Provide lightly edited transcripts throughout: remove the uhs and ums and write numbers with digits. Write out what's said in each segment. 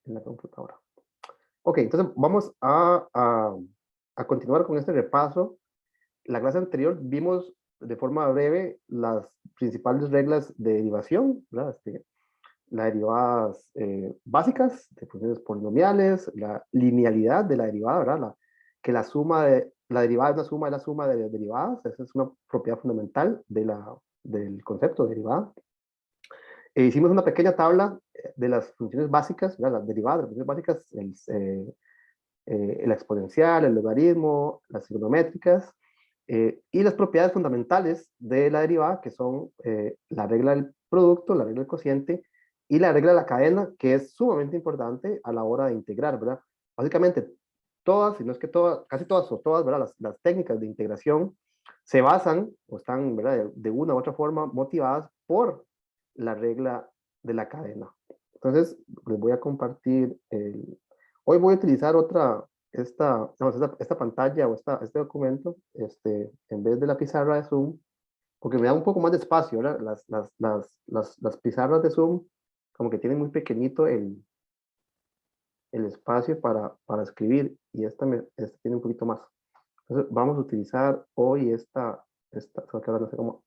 en la computadora. Ok, entonces vamos a continuar con este repaso. La clase anterior vimos de forma breve las principales reglas de derivación, ¿verdad? Las derivadas básicas de funciones polinomiales, la linealidad de la derivada, ¿verdad? Que la suma de la derivada es una suma de la suma de las derivadas, esa es una propiedad fundamental del concepto de derivada. Hicimos una pequeña tabla de las funciones básicas, ¿verdad? Las derivadas de las funciones básicas, el exponencial, el logaritmo, las trigonométricas, y las propiedades fundamentales de la derivada, que son la regla del producto, la regla del cociente y la regla de la cadena, que es sumamente importante a la hora de integrar, ¿verdad? Básicamente, todas, si no es que todas, casi todas o todas, ¿verdad? Las técnicas de integración se basan o están, ¿verdad? De una u otra forma motivadas por la regla de la cadena. Entonces, les voy a compartir hoy voy a utilizar esta pantalla o este documento, en vez de la pizarra de Zoom, porque me da un poco más de espacio, ¿verdad? Las pizarras de Zoom como que tienen muy pequeñito el espacio para escribir, y esta tiene un poquito más. Entonces vamos a utilizar hoy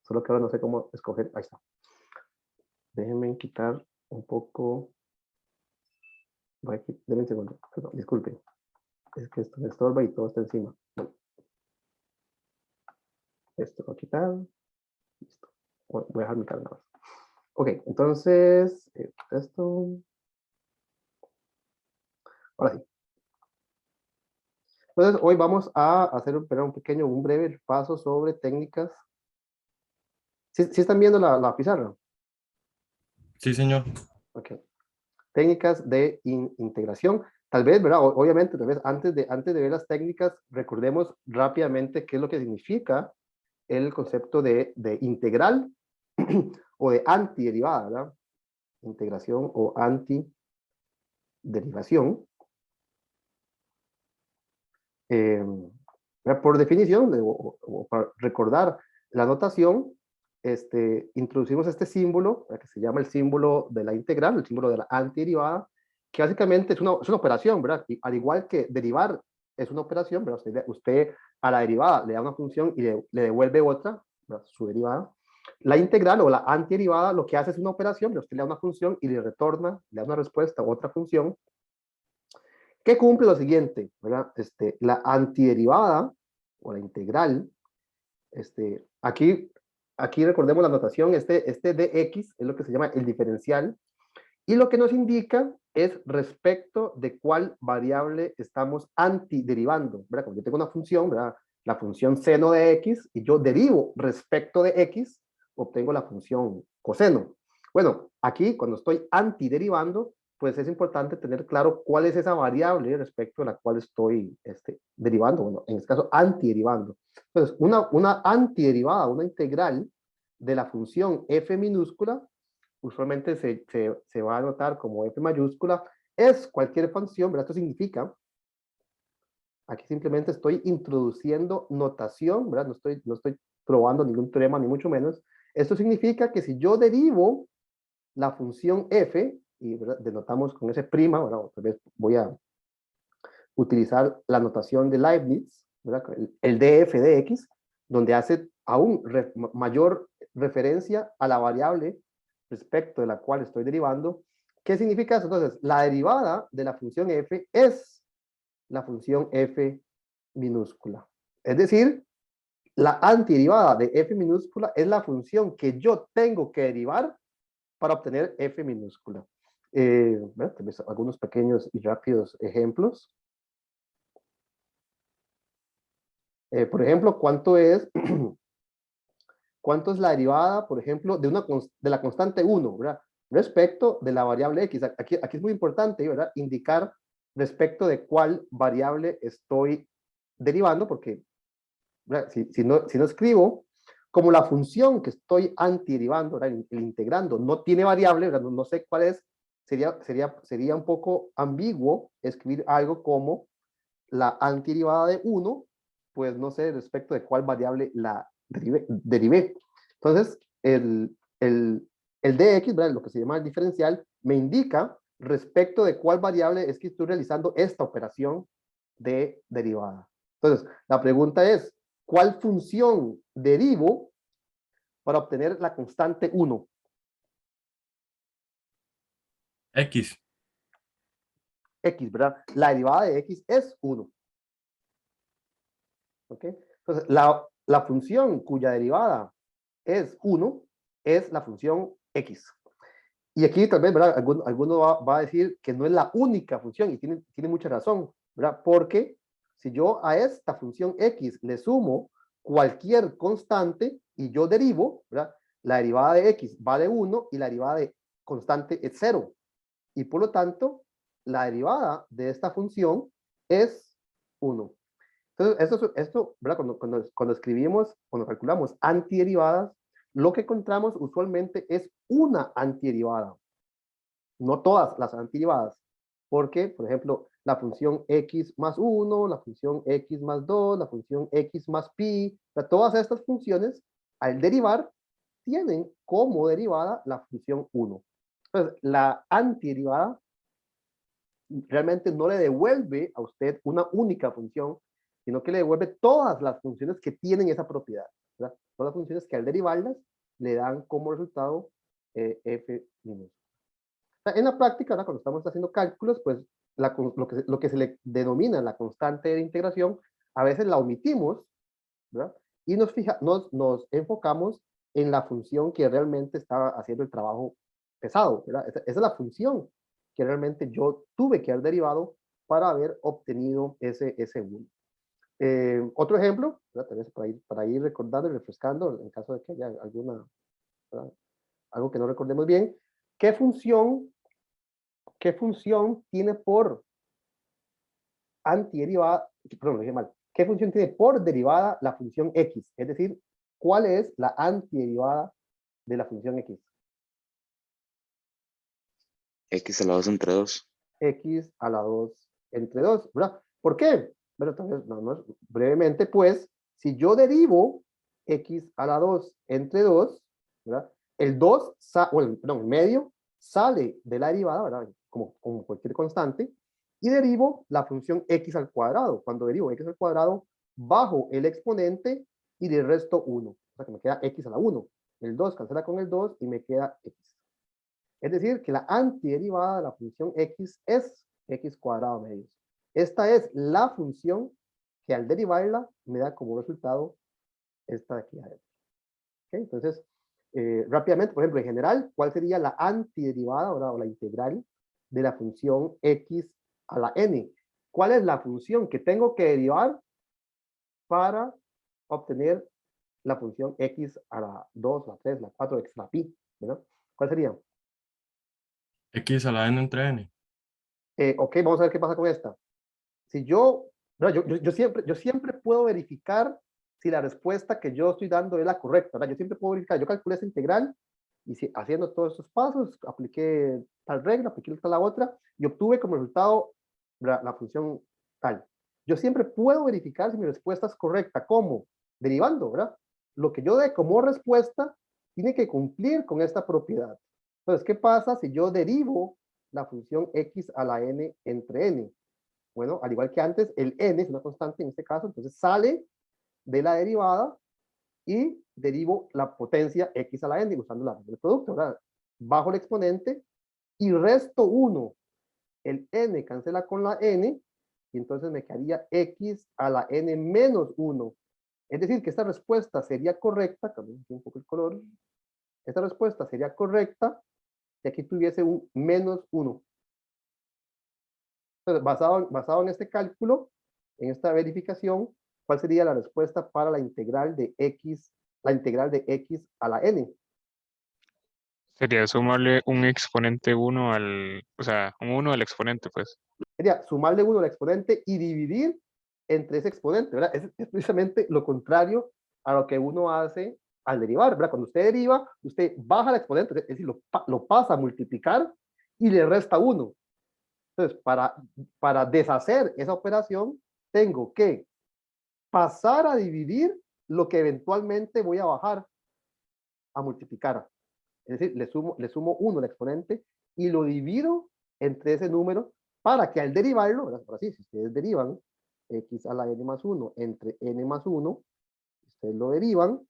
solo que ahora no sé cómo escoger. Ahí está. Déjenme quitar un poco. Denme un segundo. Perdón, disculpen. Es que esto me estorba y todo está encima. Bueno, esto lo voy a quitar. Listo. Voy a dejar mi cara nada más. Ok, entonces, esto. Ahora sí. Entonces, hoy vamos a hacer un breve paso sobre técnicas. ¿Sí están viendo la pizarra? Sí, señor. Ok. Técnicas de integración. Tal vez, ¿verdad? Obviamente, tal vez antes de ver las técnicas, recordemos rápidamente qué es lo que significa el concepto de integral o de antiderivada, ¿verdad? Integración o antiderivación. Por definición, o para recordar la notación, introducimos este símbolo, que se llama el símbolo de la integral, el símbolo de la antiderivada, que básicamente es una operación, ¿verdad? Y al igual que derivar es una operación, ¿verdad? Usted a la derivada le da una función y le devuelve otra, ¿verdad? Su derivada. La integral o la antiderivada lo que hace es una operación, ¿verdad? Usted le da una función y le retorna, le da una respuesta a otra función, que cumple lo siguiente, ¿verdad? La antiderivada o la integral, aquí recordemos la notación, este dx es lo que se llama el diferencial, y lo que nos indica es respecto de cuál variable estamos antiderivando, ¿verdad? Como yo tengo una función, ¿verdad? La función seno de x, y yo derivo respecto de x, obtengo la función coseno. Bueno, aquí cuando estoy antiderivando, pues es importante tener claro cuál es esa variable respecto a la cual estoy derivando, bueno, en este caso antiderivando. Entonces, una antiderivada, una integral de la función f minúscula, usualmente se va a anotar como f mayúscula, es cualquier función, ¿verdad? Esto significa, aquí simplemente estoy introduciendo notación, ¿verdad? No estoy probando ningún teorema, ni mucho menos. Esto significa que si yo derivo la función f, y ¿verdad? Denotamos con ese prima, ¿verdad? Tal vez voy a utilizar la notación de Leibniz, ¿verdad? El df de x, donde hace aún mayor referencia a la variable respecto de la cual estoy derivando. ¿Qué significa eso? Entonces, la derivada de la función f es la función f minúscula. Es decir, la antiderivada de f minúscula es la función que yo tengo que derivar para obtener f minúscula. Bueno, algunos pequeños y rápidos ejemplos. Por ejemplo, ¿cuánto es la derivada, por ejemplo, de la constante 1, ¿verdad? Respecto de la variable x? Aquí es muy importante, ¿verdad? Indicar respecto de cuál variable estoy derivando, porque si no escribo, como la función que estoy antiderivando, el integrando, no tiene variable, ¿verdad? No sé cuál es, sería un poco ambiguo escribir algo como la antiderivada de 1, pues no sé respecto de cuál variable la derivé. Entonces, el dx, ¿verdad? Lo que se llama el diferencial, me indica respecto de cuál variable es que estoy realizando esta operación de derivada. Entonces, la pregunta es, ¿cuál función derivo para obtener la constante 1? X. X, ¿verdad? La derivada de X es 1. ¿Ok? Entonces, la función cuya derivada es 1 es la función X. Y aquí tal vez, ¿verdad? Alguno va a decir que no es la única función y tiene mucha razón, ¿verdad? Porque si yo a esta función X le sumo cualquier constante y yo derivo, ¿verdad? La derivada de X vale 1 y la derivada de constante es 0. Y por lo tanto, la derivada de esta función es 1. Entonces, esto ¿verdad? Cuando escribimos, cuando calculamos antiderivadas, lo que encontramos usualmente es una antiderivada, no todas las antiderivadas, porque, por ejemplo, la función x más 1, la función x más 2, la función x más pi, todas estas funciones, al derivar, tienen como derivada la función 1. Entonces, la antiderivada realmente no le devuelve a usted una única función, sino que le devuelve todas las funciones que tienen esa propiedad, ¿verdad? Todas las funciones que al derivarlas le dan como resultado f minúscula. En la práctica, ¿verdad? Cuando estamos haciendo cálculos, pues lo que se le denomina la constante de integración, a veces la omitimos, ¿verdad? Y nos enfocamos en la función que realmente estaba haciendo el trabajo pesado, ¿verdad? Esa es la función que realmente yo tuve que haber derivado para haber obtenido ese 1. Otro ejemplo, ¿verdad? Tal vez para ir recordando y refrescando, en caso de que haya ¿verdad? Algo que no recordemos bien, ¿qué función tiene por antiderivada, perdón, lo dije mal, ¿qué función tiene por derivada la función x? Es decir, ¿cuál es la antiderivada de la función x? X a la 2 entre 2. X a la 2 entre 2, ¿verdad? ¿Por qué? Bueno, entonces, brevemente, pues, si yo derivo x a la 2 entre 2, ¿verdad? El 2, perdón, el medio, sale de la derivada, ¿verdad? Como cualquier constante, y derivo la función x al cuadrado. Cuando derivo x al cuadrado, bajo el exponente y le resto 1. O sea que me queda x a la 1. El 2 cancela con el 2 y me queda x. Es decir, que la antiderivada de la función x es x cuadrado medios. Esta es la función que al derivarla me da como resultado esta de aquí adentro. ¿Okay? Entonces, rápidamente, por ejemplo, en general, ¿cuál sería la antiderivada o la integral de la función x a la n? ¿Cuál es la función que tengo que derivar para obtener la función x a la 2, la 3, la 4, extra pi? ¿Verdad? ¿Cuál sería? X a la n entre n. Ok, vamos a ver qué pasa con esta. Si yo, no, yo siempre puedo verificar si la respuesta que yo estoy dando es la correcta, ¿verdad? Yo siempre puedo verificar, yo calculé esa integral y si, haciendo todos estos pasos, apliqué tal regla, apliqué la otra y obtuve como resultado la función tal. Yo siempre puedo verificar si mi respuesta es correcta. ¿Cómo? Derivando, ¿verdad? Lo que yo dé como respuesta tiene que cumplir con esta propiedad. Entonces, ¿qué pasa si yo derivo la función x a la n entre n? Bueno, al igual que antes, el n es una constante en este caso, entonces sale de la derivada y derivo la potencia x a la n usando la regla del producto, ¿verdad? Bajo el exponente y resto 1. El n cancela con la n y entonces me quedaría x a la n menos 1. Es decir, que esta respuesta sería correcta, cambiamos un poco el color, esta respuesta sería correcta si aquí tuviese un menos 1. Entonces, basado en este cálculo, en esta verificación, ¿cuál sería la respuesta para la integral de x a la n? Sería sumarle un exponente 1 o sea, un 1 al exponente, pues. Sería sumarle 1 al exponente y dividir entre ese exponente, ¿verdad? Es precisamente lo contrario a lo que uno hace al derivar, ¿verdad? Cuando usted deriva, usted baja el exponente, es decir, lo pasa a multiplicar y le resta 1. Entonces, para deshacer esa operación, tengo que pasar a dividir lo que eventualmente voy a bajar a multiplicar. Es decir, le sumo 1 al exponente y lo divido entre ese número para que al derivarlo, ¿verdad? Ahora sí, si ustedes derivan x a la n más 1 entre n más 1, ustedes lo derivan,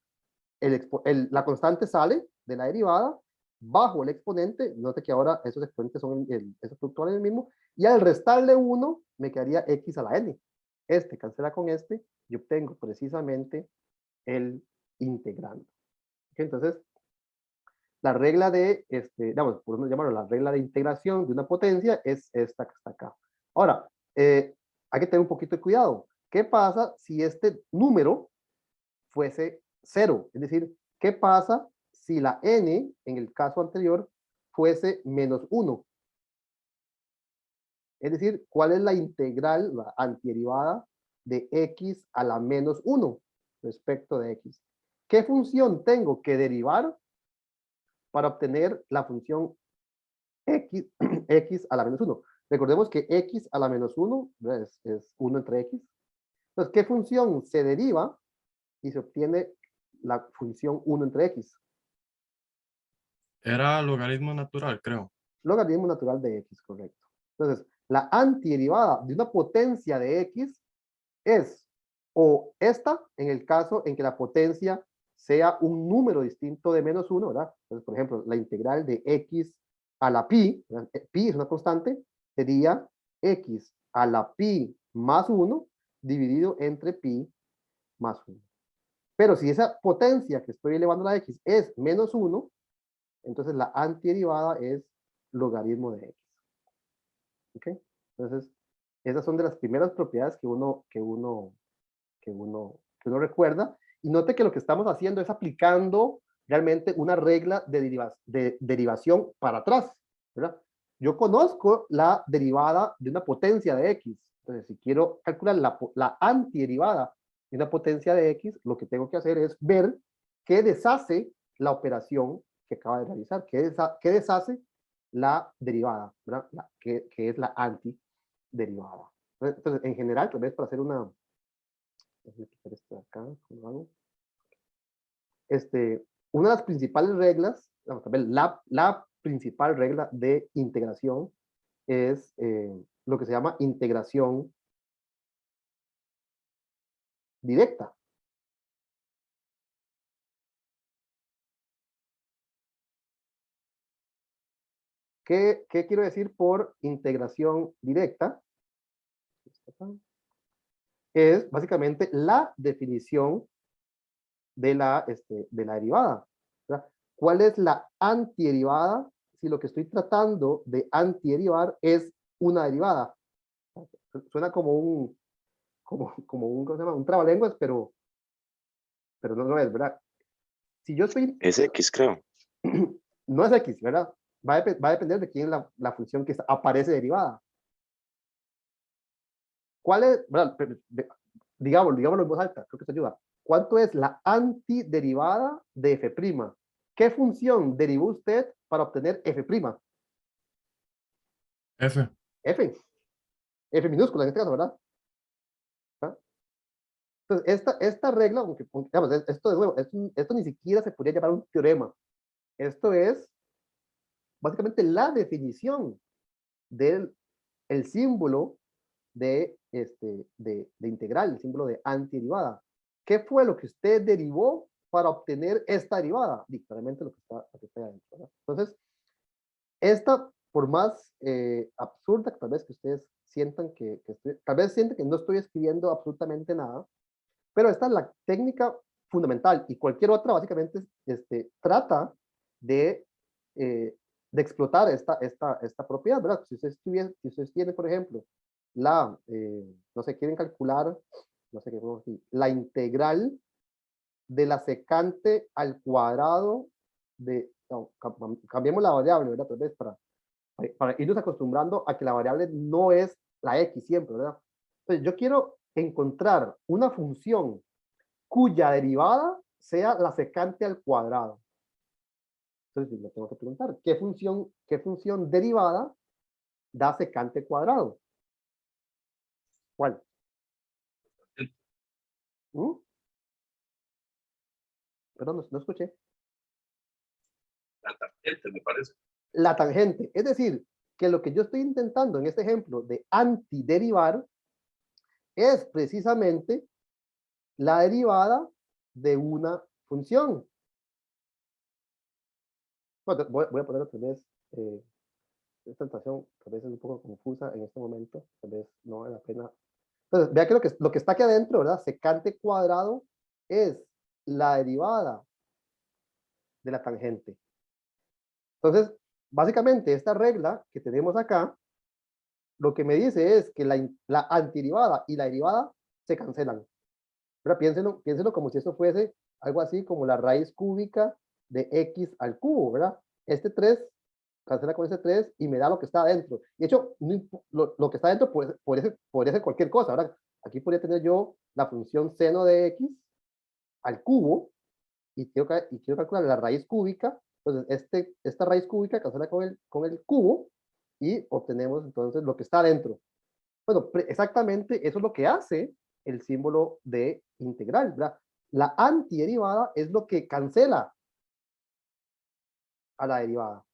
la constante sale de la derivada bajo el exponente, note que ahora esos exponentes son esos productores el mismo, y al restarle 1 me quedaría x a la n. Este cancela con este y obtengo precisamente el integrando. ¿Okay? Entonces, la regla de, digamos, por llamarlo la regla de integración de una potencia es esta que está acá. Ahora, hay que tener un poquito de cuidado. ¿Qué pasa si este número fuese 0? Es decir, ¿qué pasa si la n, en el caso anterior, fuese menos 1? Es decir, ¿cuál es la integral, la antiderivada de x a la menos 1 respecto de x? ¿Qué función tengo que derivar para obtener la función x, x a la menos 1? Recordemos que x a la menos 1 es 1 entre x. Entonces, ¿qué función se deriva y se obtiene la función 1 entre x? Era logaritmo natural, creo. Logaritmo natural de x, correcto. Entonces, la antiderivada de una potencia de x es o esta, en el caso en que la potencia sea un número distinto de menos 1, ¿verdad? Entonces, por ejemplo, la integral de x a la pi, ¿verdad? Pi es una constante, sería x a la pi más 1 dividido entre pi más 1. Pero si esa potencia que estoy elevando a la x es menos 1, entonces la antiderivada es logaritmo de x. ¿Ok? Entonces, esas son de las primeras propiedades que uno recuerda. Y note que lo que estamos haciendo es aplicando realmente una regla de derivación para atrás, ¿verdad? Yo conozco la derivada de una potencia de x. Entonces, si quiero calcular la antiderivada de una potencia de x, lo que tengo que hacer es ver qué deshace la operación que acaba de realizar, qué deshace la derivada, ¿verdad? Que es la antiderivada. Entonces, en general, tal vez para hacer una, déjame quitar esto de acá, ¿cómo hago? Una de las principales reglas, vamos a ver, la principal regla de integración es lo que se llama integración directa. ¿Qué quiero decir por integración directa? Es básicamente la definición de la derivada, ¿verdad? ¿Cuál es la antiderivada si lo que estoy tratando de antiderivar es una derivada? Suena como un, ¿cómo se llama? Un trabalenguas, pero no es, ¿verdad? Si yo estoy, Es X, creo. no es X, ¿verdad? Va a depender de quién es la función que aparece derivada. ¿Cuál es, verdad? Digámoslo en voz alta, creo que eso ayuda. ¿Cuánto es la antiderivada de f'? ¿Qué función derivó usted para obtener f'? F. F minúscula en este caso, ¿verdad? ¿Ah? Entonces, esta regla, aunque, digamos, esto de nuevo, esto ni siquiera se podría llamar un teorema. Esto es básicamente la definición del símbolo de integral, el símbolo de antiderivada. ¿Qué fue lo que usted derivó para obtener esta derivada? Claramente lo que está ahí adentro, ¿verdad? Entonces, esta, por más absurda que tal vez que ustedes sientan tal vez sienten que no estoy escribiendo absolutamente nada, pero esta es la técnica fundamental y cualquier otra básicamente trata de, de explotar esta propiedad, ¿verdad? Si ustedes tienen, por ejemplo, no sé, quieren calcular, no sé qué, la integral de la secante al cuadrado de, no, cambiemos la variable, ¿verdad? Tal vez para irnos acostumbrando a que la variable no es la x siempre, ¿verdad? Entonces, yo quiero encontrar una función cuya derivada sea la secante al cuadrado. Entonces, me tengo que preguntar, qué función derivada da secante cuadrado? ¿Cuál? Perdón, no escuché. La tangente, me parece. La tangente. Es decir, que lo que yo estoy intentando en este ejemplo de antiderivar es precisamente la derivada de una función. Bueno, voy a poner otra vez, esta notación tal vez es un poco confusa en este momento, tal vez no vale la pena. Entonces, vea que lo que está aquí adentro, ¿verdad? Secante cuadrado es la derivada de la tangente. Entonces, básicamente esta regla que tenemos acá, lo que me dice es que la antiderivada y la derivada se cancelan. Pero piénsenlo como si esto fuese algo así como la raíz cúbica de x al cubo, ¿verdad? Este 3 cancela con ese 3 y me da lo que está adentro. De hecho, lo que está adentro podría ser cualquier cosa, ¿verdad? Aquí podría tener yo la función seno de x al cubo y quiero calcular la raíz cúbica. Entonces, esta raíz cúbica cancela con el cubo y obtenemos entonces lo que está adentro. Bueno, exactamente eso es lo que hace el símbolo de integral, ¿verdad? La antiderivada es lo que cancela a la derivada.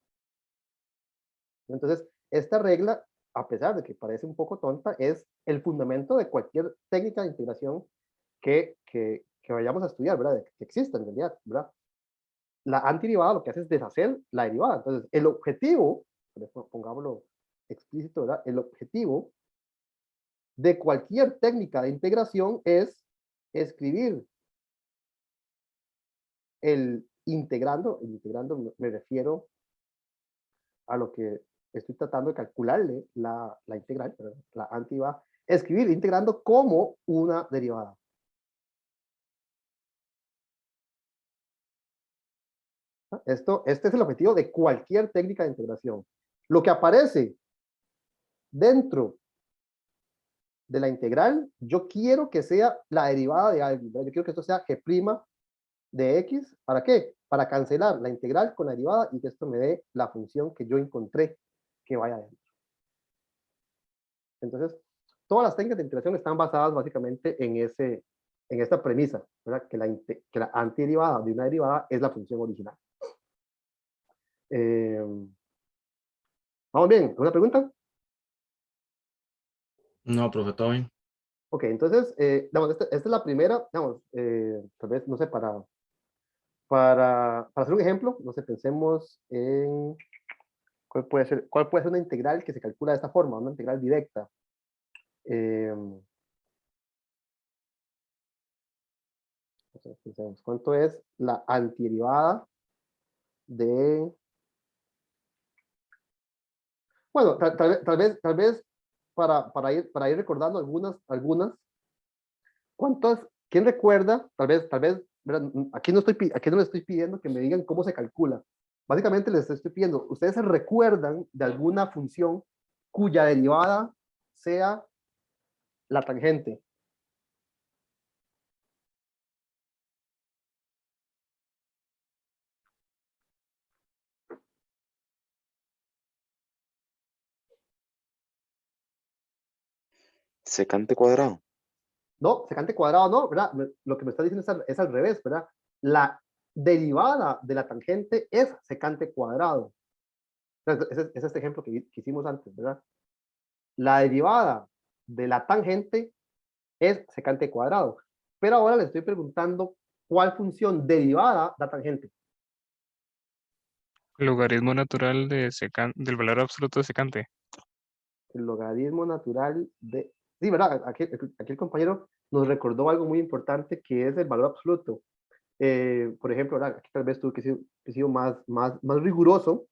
Entonces, esta regla, a pesar de que parece un poco tonta, es el fundamento de cualquier técnica de integración que vayamos a estudiar, ¿verdad? Que exista en realidad, ¿verdad? La antiderivada lo que hace es deshacer la derivada. Entonces, el objetivo, pongámoslo explícito, ¿verdad? El objetivo de cualquier técnica de integración es escribir el integrando me refiero a lo que estoy tratando de calcularle la integral, la antiderivada, escribir integrando como una derivada. Este es el objetivo de cualquier técnica de integración. Lo que aparece dentro de la integral, yo quiero que sea la derivada de algo. Yo quiero que esto sea g' de x. ¿Para qué? Para cancelar la integral con la derivada y que esto me dé la función que yo encontré que vaya adentro. Entonces, todas las técnicas de integración están basadas básicamente en esta premisa, ¿verdad? Que la antiderivada de una derivada es la función original. ¿Vamos bien? ¿Alguna pregunta? No, profe, todo bien. Ok, entonces, esta es la primera, tal vez, no sé, para hacer un ejemplo, no sé, pensemos en cuál puede ser una integral que se calcula de esta forma, una integral directa. Pensemos, ¿cuánto es la antiderivada de... Bueno, tal vez para ir recordando algunas, ¿quién recuerda? Tal vez, ¿verdad? Aquí no les estoy pidiendo que me digan cómo se calcula. Básicamente les estoy pidiendo, ¿ustedes se recuerdan de alguna función cuya derivada sea la tangente? Secante cuadrado. No, secante cuadrado no, ¿verdad? Lo que me está diciendo es al revés, ¿verdad? La derivada de la tangente es secante cuadrado. Es este ejemplo que hicimos antes, ¿verdad? La derivada de la tangente es secante cuadrado. Pero ahora le estoy preguntando cuál función derivada da tangente. Logaritmo natural del valor absoluto de secante. El logaritmo natural de... Sí, ¿verdad? Aquí el compañero nos recordó algo muy importante que es el valor absoluto. Por ejemplo, ¿verdad? Aquí tal vez tuve que ser más riguroso,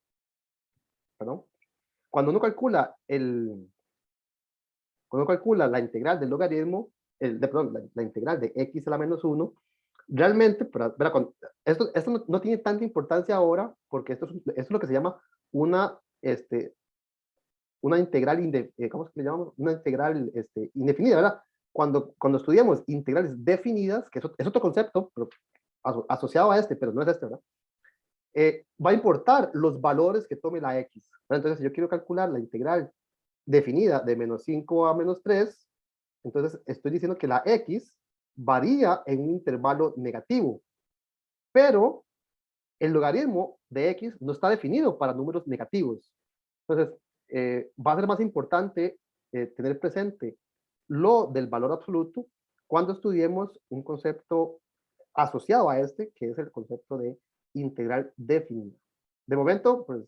¿no? Cuando uno calcula la integral del logaritmo, perdón, la integral de x a la menos 1, realmente, esto no tiene tanta importancia ahora, porque esto es lo que se llama una integral, ¿cómo es que le llamamos? Una integral indefinida, ¿verdad? Cuando estudiamos integrales definidas, que es otro concepto, pero asociado a pero no es ¿verdad? Va a importar los valores que tome la x. ¿Verdad? Entonces, si yo quiero calcular la integral definida de menos 5 a menos 3, entonces estoy diciendo que la x varía en un intervalo negativo, pero el logaritmo de x no está definido para números negativos. Entonces, va a ser más importante tener presente lo del valor absoluto cuando estudiemos un concepto asociado a este, que es el concepto de integral definida. De momento, pues,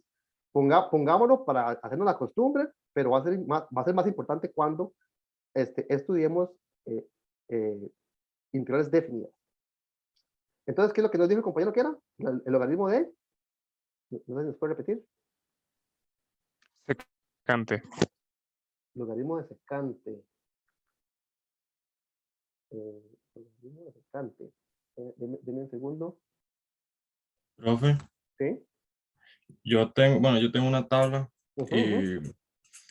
pongámoslo para hacernos la costumbre, pero va a ser más importante cuando estudiemos integrales definidas. Entonces, ¿qué es lo que nos dijo el compañero que era? El logaritmo de, no sé si nos puede repetir. Secante. Logaritmo de secante. Logaritmo de secante. Deme un segundo. Profe, ¿Sí? yo tengo una tabla y,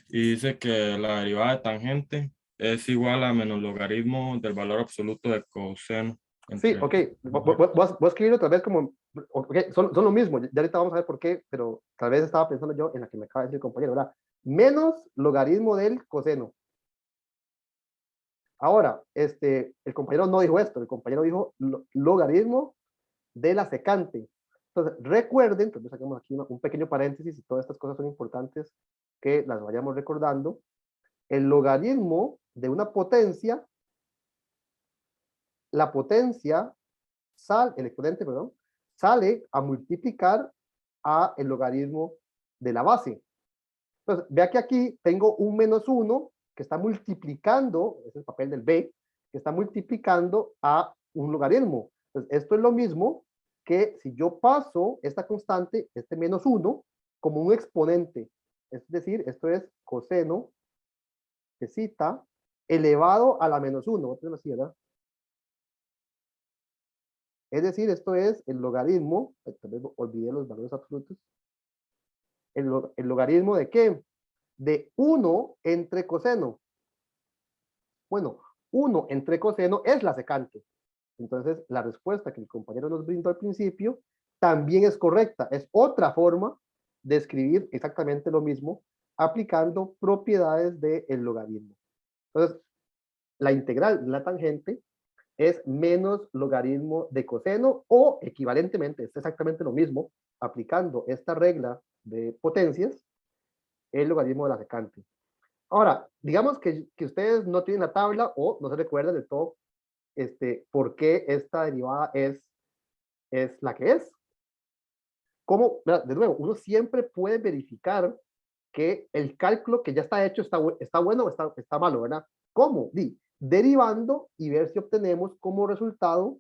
y dice que la derivada de tangente es igual a menos logaritmo del valor absoluto de coseno. Sí, ok. Voy a escribir otra vez como, ok, son lo mismo. Ya ahorita vamos a ver por qué, pero tal vez estaba pensando yo en la que me acaba de decir el compañero, ¿verdad? Menos logaritmo del coseno. Ahora, el compañero no dijo esto, el compañero dijo logaritmo de la secante. Entonces, recuerden, entonces saquemos aquí un pequeño paréntesis y todas estas cosas son importantes que las vayamos recordando. El logaritmo de una potencia, la potencia el exponente, perdón, sale a multiplicar a el logaritmo de la base. Entonces, vea que aquí tengo un menos 1 que está multiplicando, es el papel del B, que está multiplicando a un logaritmo. Entonces, esto es lo mismo que si yo paso esta constante, este menos 1, como un exponente. Es decir, esto es coseno de zeta elevado a la menos 1. Voy a ponerlo así, ¿verdad? Es decir, esto es el logaritmo, tal vez olvidé los valores absolutos, el logaritmo de ¿qué? De 1 entre coseno. Bueno, 1 entre coseno es la secante. Entonces, la respuesta que el compañero nos brindó al principio también es correcta. Es otra forma de escribir exactamente lo mismo aplicando propiedades del logaritmo. Entonces, la integral de la tangente es menos logaritmo de coseno o equivalentemente, es exactamente lo mismo, aplicando esta regla de potencias, el logaritmo de la secante. Ahora, digamos que ustedes no tienen la tabla o no se recuerdan de todo por qué esta derivada es la que es. ¿Cómo? De nuevo, uno siempre puede verificar que el cálculo que ya está hecho está bueno o está malo, ¿verdad? ¿Cómo? Derivando y ver si obtenemos como resultado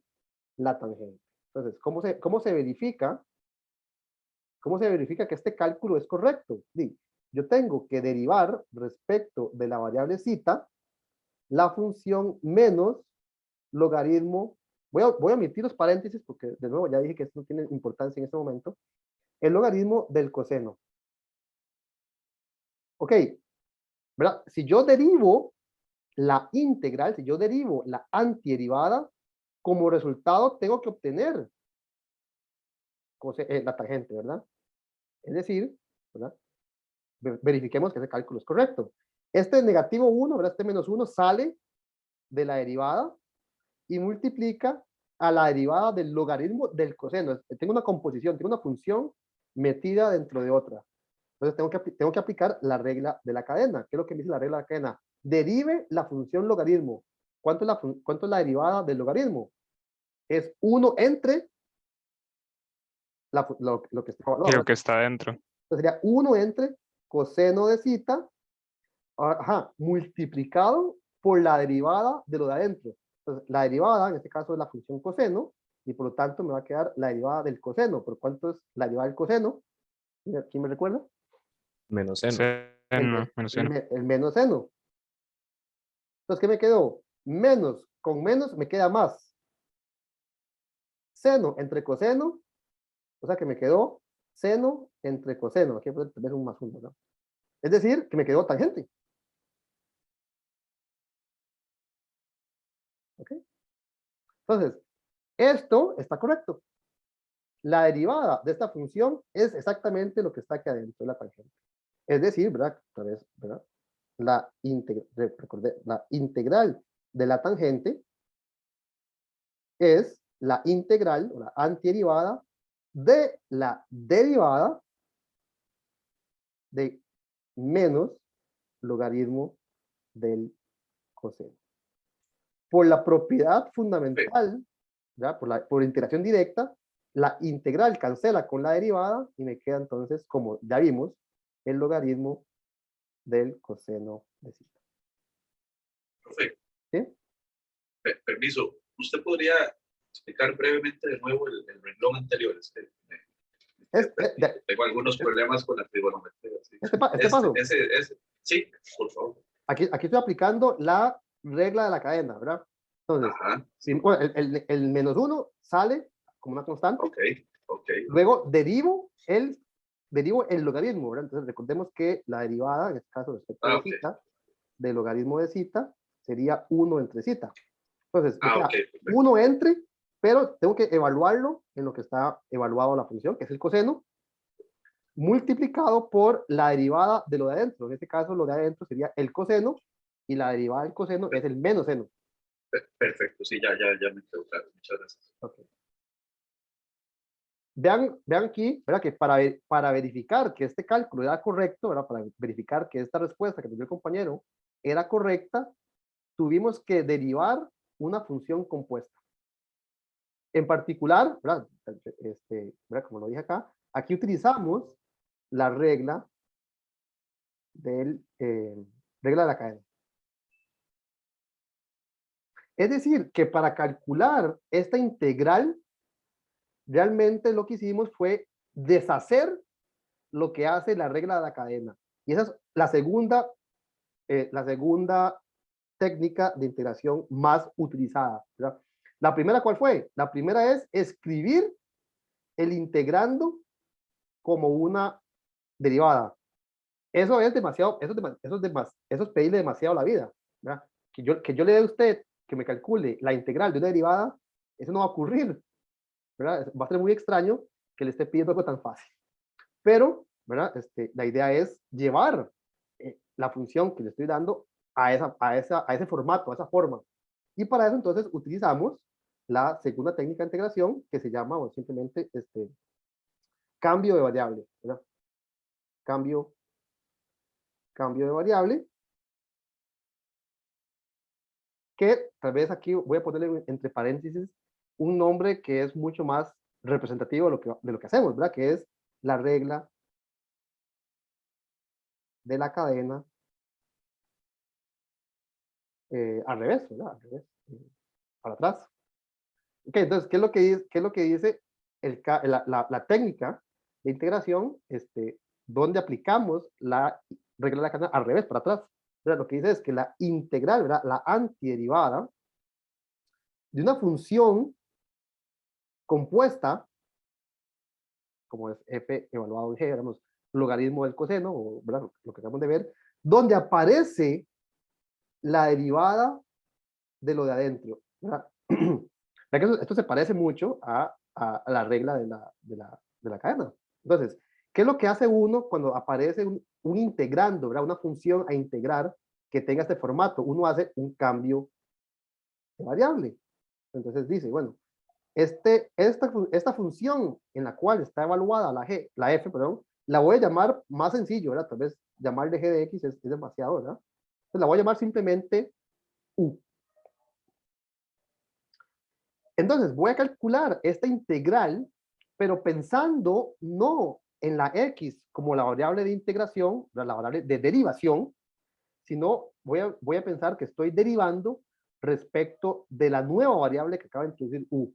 la tangente. Entonces, ¿cómo se verifica? ¿Cómo se verifica que este cálculo es correcto? Yo tengo que derivar respecto de la variable zeta la función menos logaritmo. Voy a omitir los paréntesis porque, de nuevo, ya dije que esto no tiene importancia en este momento. El logaritmo del coseno. Ok, ¿verdad? Si yo derivo la integral, si yo derivo la antiderivada, como resultado tengo que obtener la tangente, ¿verdad? Es decir, ¿verdad? Verifiquemos que ese cálculo es correcto. Este negativo 1, ¿verdad? Este menos 1 sale de la derivada y multiplica a la derivada del logaritmo del coseno. Tengo una composición, tengo una función metida dentro de otra. Entonces tengo que aplicar la regla de la cadena. ¿Qué es lo que dice la regla de la cadena? Derive la función logaritmo. ¿Cuánto es la derivada del logaritmo? Es 1 entre lo que está Y evaluado. lo que está dentro. Entonces sería 1 entre coseno de zeta, multiplicado por la derivada de lo de adentro. Entonces, la derivada, en este caso, es la función coseno, y por lo tanto me va a quedar la derivada del coseno. ¿Por cuánto es la derivada del coseno? ¿Quién me recuerda? Menos seno. Seno, menos seno. El menos seno. Entonces, ¿qué me quedó? Menos con menos me queda más. Seno entre coseno, o sea que me quedó seno entre coseno. Aquí voy a poner un más uno, ¿no? Es decir, que me quedó tangente. ¿Ok? Entonces, esto está correcto. La derivada de esta función es exactamente lo que está aquí adentro de la tangente. Es decir, ¿verdad? Otra vez, ¿verdad? La integral de la tangente es la integral o la antiderivada de la derivada de menos logaritmo del coseno. Por la propiedad fundamental, ¿ya? Por integración directa, la integral cancela con la derivada y me queda entonces, como ya vimos, el logaritmo del coseno de zeta. Perfecto. ¿Sí? Permiso, ¿usted podría explicar brevemente de nuevo el renglón anterior? Tengo algunos problemas con la trigonometría. ¿Sí? Este paso. Sí, por favor. Aquí estoy aplicando la regla de la cadena, ¿verdad? Entonces, el menos 1 sale como una constante. Ok. Luego derivo el logaritmo, ¿verdad? Entonces recordemos que la derivada, en este caso respecto de zeta, del logaritmo de zeta, sería 1 entre zeta. Entonces, 1 entre, pero tengo que evaluarlo en lo que está evaluado la función, que es el coseno, multiplicado por la derivada de lo de adentro. En este caso, lo de adentro sería el coseno, y la derivada del coseno es el menos seno. Perfecto, sí, ya me quedó claro. Muchas gracias. Okay. Vean aquí, ¿verdad? Que para verificar que este cálculo era correcto, ¿verdad? Para verificar que esta respuesta que nos dio el compañero era correcta, tuvimos que derivar una función compuesta. En particular, ¿verdad? ¿Verdad? Como lo dije acá, aquí utilizamos la regla de la cadena. Es decir, que para calcular esta integral, realmente lo que hicimos fue deshacer lo que hace la regla de la cadena. Y esa es la segunda técnica de integración más utilizada, ¿verdad? La primera, ¿cuál fue? La primera es escribir el integrando como una derivada. Eso es demasiado, eso es pedirle demasiado la vida, ¿verdad? Que yo le dé a usted que me calcule la integral de una derivada, eso no va a ocurrir, ¿verdad? Va a ser muy extraño que le esté pidiendo algo tan fácil. Pero, ¿verdad? La idea es llevar la función que le estoy dando a ese formato, a esa forma. Y para eso entonces utilizamos la segunda técnica de integración que se llama, o simplemente, cambio de variable, ¿verdad? Cambio de variable, que tal vez aquí voy a ponerle entre paréntesis un nombre que es mucho más representativo de lo que hacemos, ¿verdad? Que es la regla de la cadena al revés, ¿verdad? Al revés, para atrás. Ok, entonces, ¿qué es lo que dice la técnica de integración, donde aplicamos la regla de la cadena al revés, para atrás? ¿Verdad? Lo que dice es que la integral, ¿verdad? La antiderivada de una función compuesta, como es f evaluado en g, digamos, logaritmo del coseno, o, ¿verdad? Lo que acabamos de ver, donde aparece la derivada de lo de adentro, ¿verdad? Esto se parece mucho a la regla de la cadena. Entonces, ¿qué es lo que hace uno cuando aparece un integrando, ¿verdad? Una función a integrar que tenga este formato? Uno hace un cambio de variable. Entonces dice, bueno, esta función en la cual está evaluada la f, perdón, la voy a llamar más sencillo, ¿verdad? Tal vez llamarle g de x es demasiado, ¿verdad? Entonces la voy a llamar simplemente u. Entonces voy a calcular esta integral, pero pensando no en la x como la variable de integración, la variable de derivación, sino voy a pensar que estoy derivando respecto de la nueva variable que acaba de introducir u.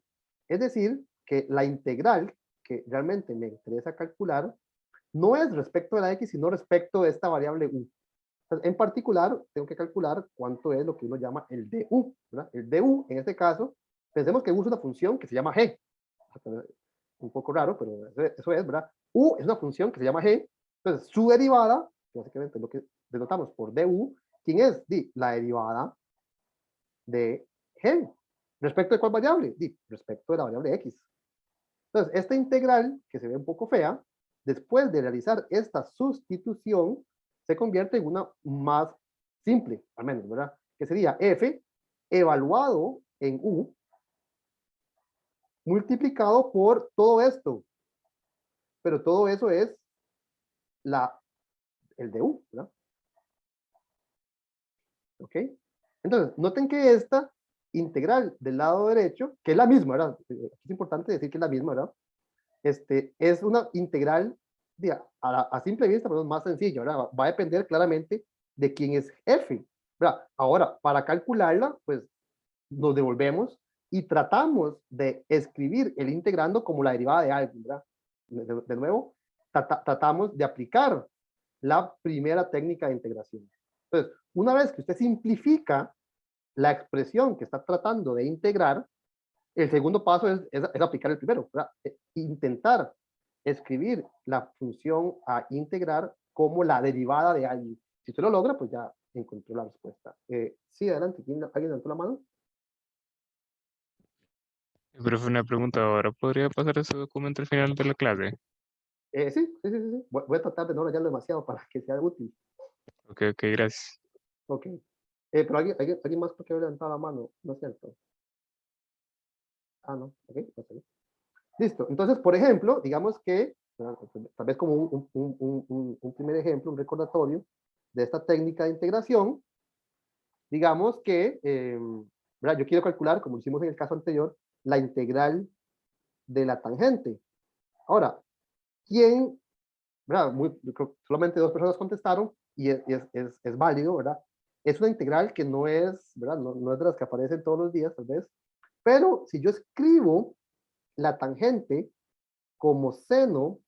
Es decir, que la integral que realmente me interesa calcular no es respecto de la x, sino respecto de esta variable u. Entonces, en particular, tengo que calcular cuánto es lo que uno llama el du, ¿verdad? El du, en este caso, pensemos que u es una función que se llama g. Un poco raro, pero eso es, ¿verdad? U es una función que se llama g. Entonces, su derivada, básicamente lo que denotamos por du, ¿quién es? La derivada de g. ¿Respecto de cuál variable? Respecto de la variable x. Entonces, esta integral, que se ve un poco fea, después de realizar esta sustitución, se convierte en una más simple, al menos, ¿verdad? Que sería f evaluado en u multiplicado por todo esto. Pero todo eso es el de u, ¿verdad? ¿Ok? Entonces, noten que esta integral del lado derecho, que es la misma, ¿verdad? Es importante decir que es la misma, ¿verdad? Es una integral a simple vista, pero es más sencilla, ¿verdad? Va a depender claramente de quién es f, ¿verdad? Ahora, para calcularla, pues nos devolvemos y tratamos de escribir el integrando como la derivada de algo, ¿verdad? De nuevo, tratamos de aplicar la primera técnica de integración. Entonces, una vez que usted simplifica la expresión que está tratando de integrar, el segundo paso es aplicar el primero, ¿verdad? Intentar escribir la función a integrar como la derivada de alguien. Si usted lo logra, pues ya encontró la respuesta. Sí, adelante. ¿Alguien levantó la mano? Pero fue una pregunta, ¿ahora podría pasar ese documento al final de la clase? Sí. Voy a tratar de no rayarlo demasiado para que sea útil. Ok, gracias. Ok. Pero alguien más porque había levantado la mano, ¿no es cierto? Ah, no. Ok, está bien. Listo. Entonces, por ejemplo, digamos que, tal vez como un primer ejemplo, un recordatorio de esta técnica de integración, digamos que, ¿verdad? Yo quiero calcular, como hicimos en el caso anterior, la integral de la tangente. Ahora, ¿quién, verdad? Solamente 2 personas contestaron y es válido, ¿verdad? Es una integral que no es, ¿verdad? No es de las que aparecen todos los días, tal vez, pero si yo escribo la tangente como seno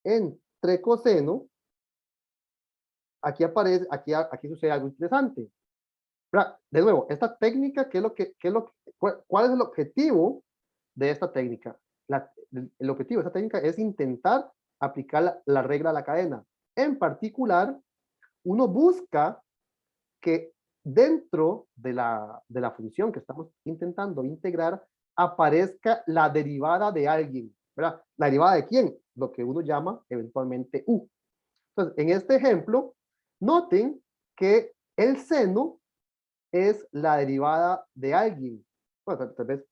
entre coseno, aquí aparece, aquí sucede algo interesante. ¿Verdad? De nuevo, esta técnica, ¿cuál es el objetivo de esta técnica? El objetivo de esta técnica es intentar aplicar la regla de la cadena. En particular, uno busca que dentro de la función que estamos intentando integrar aparezca la derivada de alguien, ¿verdad? ¿La derivada de quién? Lo que uno llama eventualmente u. Entonces, en este ejemplo, noten que el seno es la derivada de alguien. Bueno, tal vez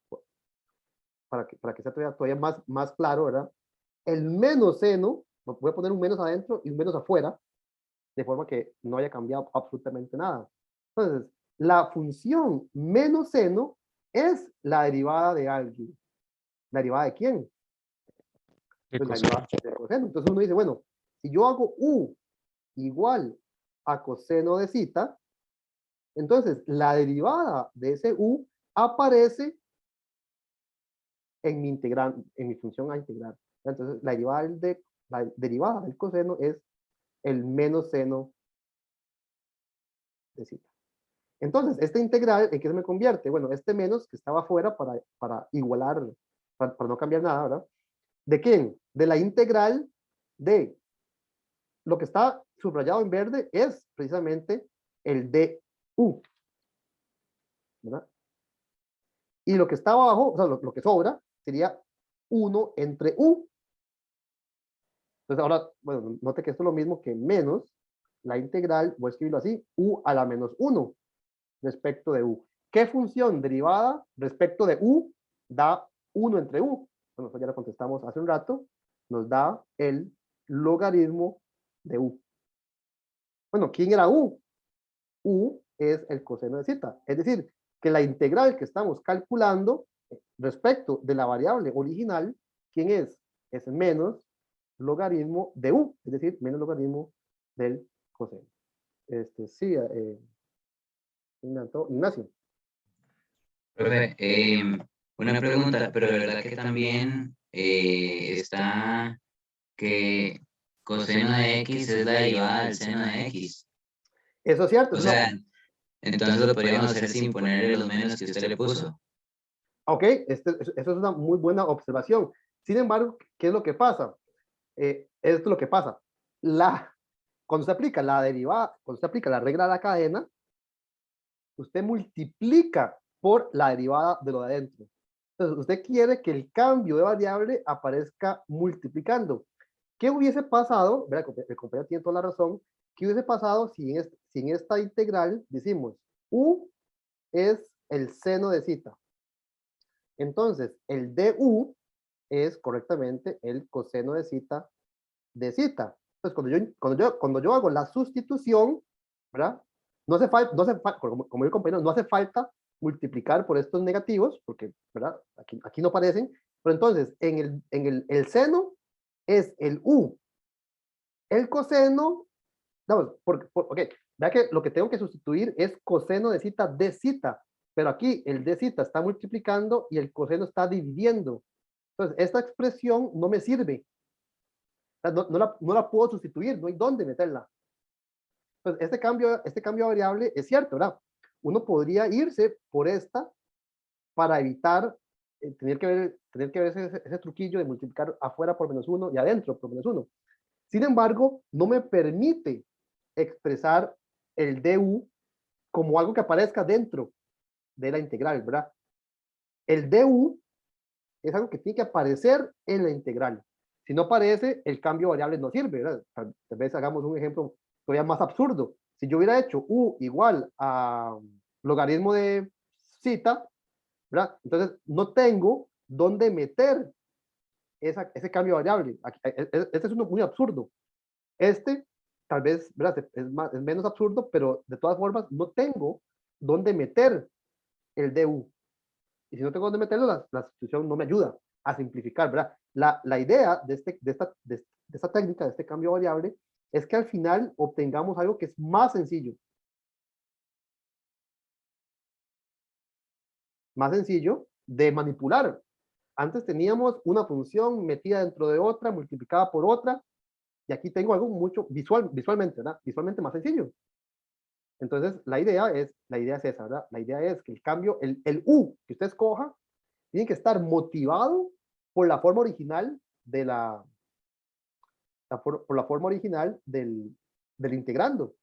para que sea todavía más claro, ¿verdad? El menos seno, voy a poner un menos adentro y un menos afuera, de forma que no haya cambiado absolutamente nada. Entonces, la función menos seno es la derivada de alguien. ¿La derivada de quién? Pues la derivada de coseno. Entonces uno dice, bueno, si yo hago u igual a coseno de zeta, entonces la derivada de ese u aparece en mi función a integrar. Entonces la derivada del coseno es el menos seno de zeta. Entonces, esta integral, ¿en qué se me convierte? Bueno, este menos que estaba afuera para igualar, para no cambiar nada, ¿verdad? ¿De quién? De la integral de lo que está subrayado en verde es precisamente el du, ¿verdad? Y lo que está abajo, o sea, lo que sobra, sería 1 entre u. Entonces ahora, bueno, note que esto es lo mismo que menos la integral, voy a escribirlo así, u a la menos 1 respecto de u. ¿Qué función derivada respecto de u da 1 entre u? Bueno, eso ya lo contestamos hace un rato, nos da el logaritmo de u. Bueno, ¿quién era u? U es el coseno de zeta, es decir, que la integral que estamos calculando respecto de la variable original, ¿quién es? Es menos logaritmo de u, es decir, menos logaritmo del coseno. Sí, Ignacio. Profe, una pregunta, pero de verdad que también está que coseno de x es la derivada del seno de x. Eso es cierto. O sea, entonces lo podríamos hacer sin ponerle los menos que usted le puso. Ok, eso es una muy buena observación. Sin embargo, ¿qué es lo que pasa? Esto es lo que pasa. Cuando se aplica la derivada, cuando se aplica la regla de la cadena, usted multiplica por la derivada de lo de adentro. Entonces, usted quiere que el cambio de variable aparezca multiplicando. ¿Qué hubiese pasado? El compañero tiene toda la razón. ¿Qué hubiese pasado si en esta integral decimos u es el seno de zeta? Entonces, el du es correctamente el coseno de zeta de zeta. Entonces, cuando yo hago la sustitución, ¿verdad? No hace falta, como el compañero, no hace falta multiplicar por estos negativos, porque, ¿verdad? Aquí no aparecen, pero entonces, el seno es el U. El coseno, vamos, ok, vea que lo que tengo que sustituir es coseno de zeta, pero aquí el de zeta está multiplicando y el coseno está dividiendo. Entonces, esta expresión no me sirve. No la puedo sustituir, no hay dónde meterla. Entonces, este cambio de variable es cierto, ¿verdad? Uno podría irse por esta para evitar tener que ver ese truquillo de multiplicar afuera por -1 y adentro por -1. Sin embargo, no me permite expresar el du como algo que aparezca dentro de la integral, ¿verdad? El du es algo que tiene que aparecer en la integral. Si no aparece, el cambio de variable no sirve, ¿verdad? Tal vez hagamos un ejemplo todavía más absurdo. Si yo hubiera hecho u igual a logaritmo de zeta, ¿verdad? Entonces no tengo dónde meter ese cambio de variable. Este es uno muy absurdo. Este, tal vez, ¿verdad? Es menos absurdo, pero de todas formas no tengo dónde meter el du. Y si no tengo dónde meterlo, la sustitución no me ayuda a simplificar, ¿verdad? La idea de esta técnica, de este cambio variable, es que al final obtengamos algo que es más sencillo. Más sencillo de manipular. Antes teníamos una función metida dentro de otra, multiplicada por otra, y aquí tengo algo mucho visualmente, ¿verdad? Visualmente más sencillo. Entonces, la idea es esa, ¿verdad? La idea es que el cambio, el U que usted escoja, tiene que estar motivado por la forma original de por la forma original del integrando.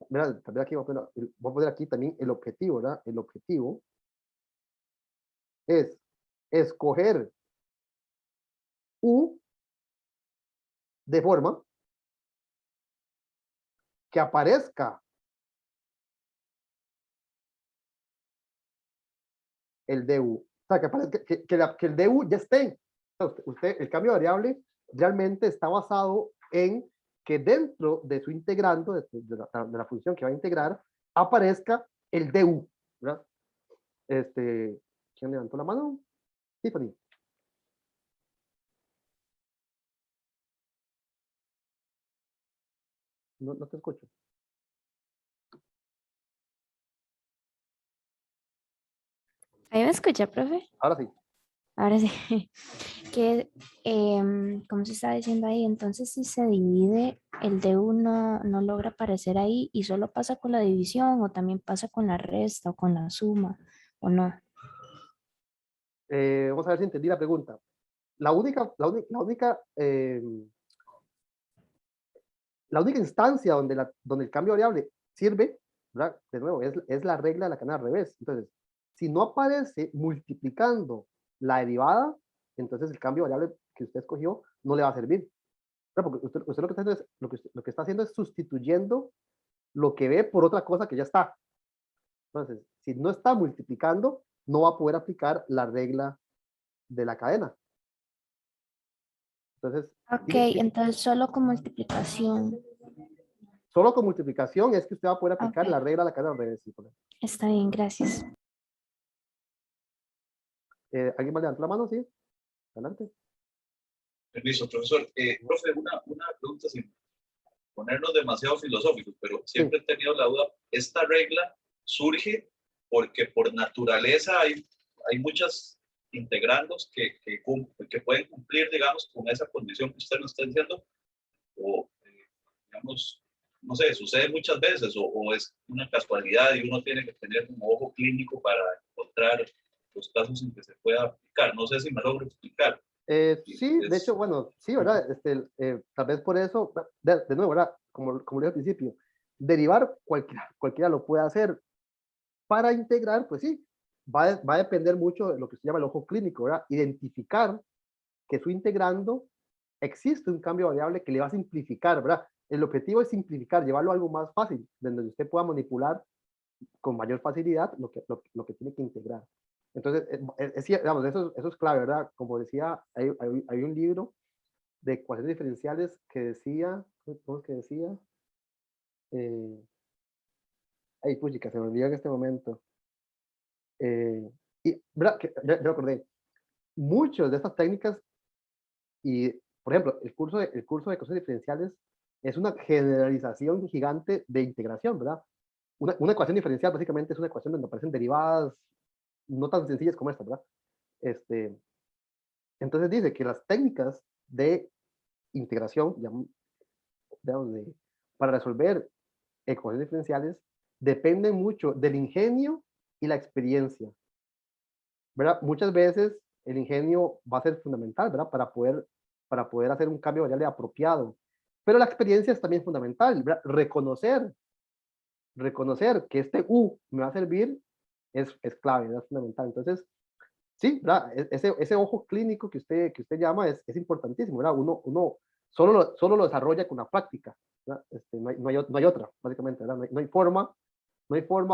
¿Verdad? Tal vez aquí voy a poner aquí también el objetivo, ¿verdad? El objetivo es escoger U de forma que aparezca el DU. O sea, que aparezca, que el DU ya esté. O sea, el cambio de variable realmente está basado en que dentro de su integrando, de la función que va a integrar, aparezca el DU, ¿verdad? ¿Quién levantó la mano? Tiffany. No te escucho. ¿Ahí me escucha, profe? Ahora sí. Ahora sí. Que, como se está diciendo ahí, entonces si se divide, el DU no logra aparecer ahí y solo pasa con la división o también pasa con la resta o con la suma o no. Vamos a ver si entendí la pregunta. La única instancia donde el cambio de variable sirve, ¿verdad? De nuevo, es la regla de la cadena al revés. Entonces, si no aparece multiplicando la derivada, entonces el cambio de variable que usted escogió no le va a servir. Porque usted lo que está haciendo es, lo que está haciendo es sustituyendo lo que ve por otra cosa que ya está. Entonces, si no está multiplicando, no va a poder aplicar la regla de la cadena. Entonces, Ok, entonces solo con multiplicación. solo con multiplicación es que usted va a poder aplicar Ok. la regla de la cadena al revés. Está bien, gracias. ¿Alguien más levantó la mano? Sí. Adelante. Permiso, profesor. Profe, una pregunta sin ponernos demasiado filosóficos, pero siempre he tenido la duda. Esta regla surge porque por naturaleza hay muchas integrandos que pueden cumplir, digamos, con esa condición que usted nos está diciendo, o, digamos, no sé, sucede muchas veces, o es una casualidad y uno tiene que tener un ojo clínico para encontrar los casos en que se pueda aplicar. No sé si me logro explicar. Sí, de hecho, bueno, sí, ¿verdad? Tal vez por eso, de nuevo, ¿verdad? Como le dije al principio, derivar cualquiera lo puede hacer. Para integrar, pues sí, va a depender mucho de lo que se llama el ojo clínico, ¿verdad? Identificar que su integrando existe un cambio variable que le va a simplificar, ¿verdad? El objetivo es simplificar, llevarlo a algo más fácil, donde usted pueda manipular con mayor facilidad lo que tiene que integrar. Entonces, digamos, eso es clave, ¿verdad? Como decía, hay un libro de ecuaciones diferenciales que decía, ¿cómo es que decía? Ay, puchica, se me olvidó en este momento. Y, ¿verdad? Ya me acordé. Muchas de estas técnicas, y por ejemplo, el curso de ecuaciones diferenciales es una generalización gigante de integración, ¿verdad? Una ecuación diferencial básicamente es una ecuación donde aparecen derivadas no tan sencillas como esta, ¿verdad? Entonces dice que las técnicas de integración, digamos, para resolver ecuaciones diferenciales dependen mucho del ingenio y la experiencia, ¿verdad? Muchas veces el ingenio va a ser fundamental, ¿verdad? Para poder hacer un cambio de variable apropiado, pero la experiencia es también fundamental, ¿verdad? Reconocer que este U me va a servir es clave, es fundamental. Entonces, sí, ¿verdad? Ese ojo clínico que usted llama es importantísimo, ¿verdad? Uno solo lo desarrolla con la práctica, ¿verdad? No hay otra, básicamente, ¿verdad? No hay forma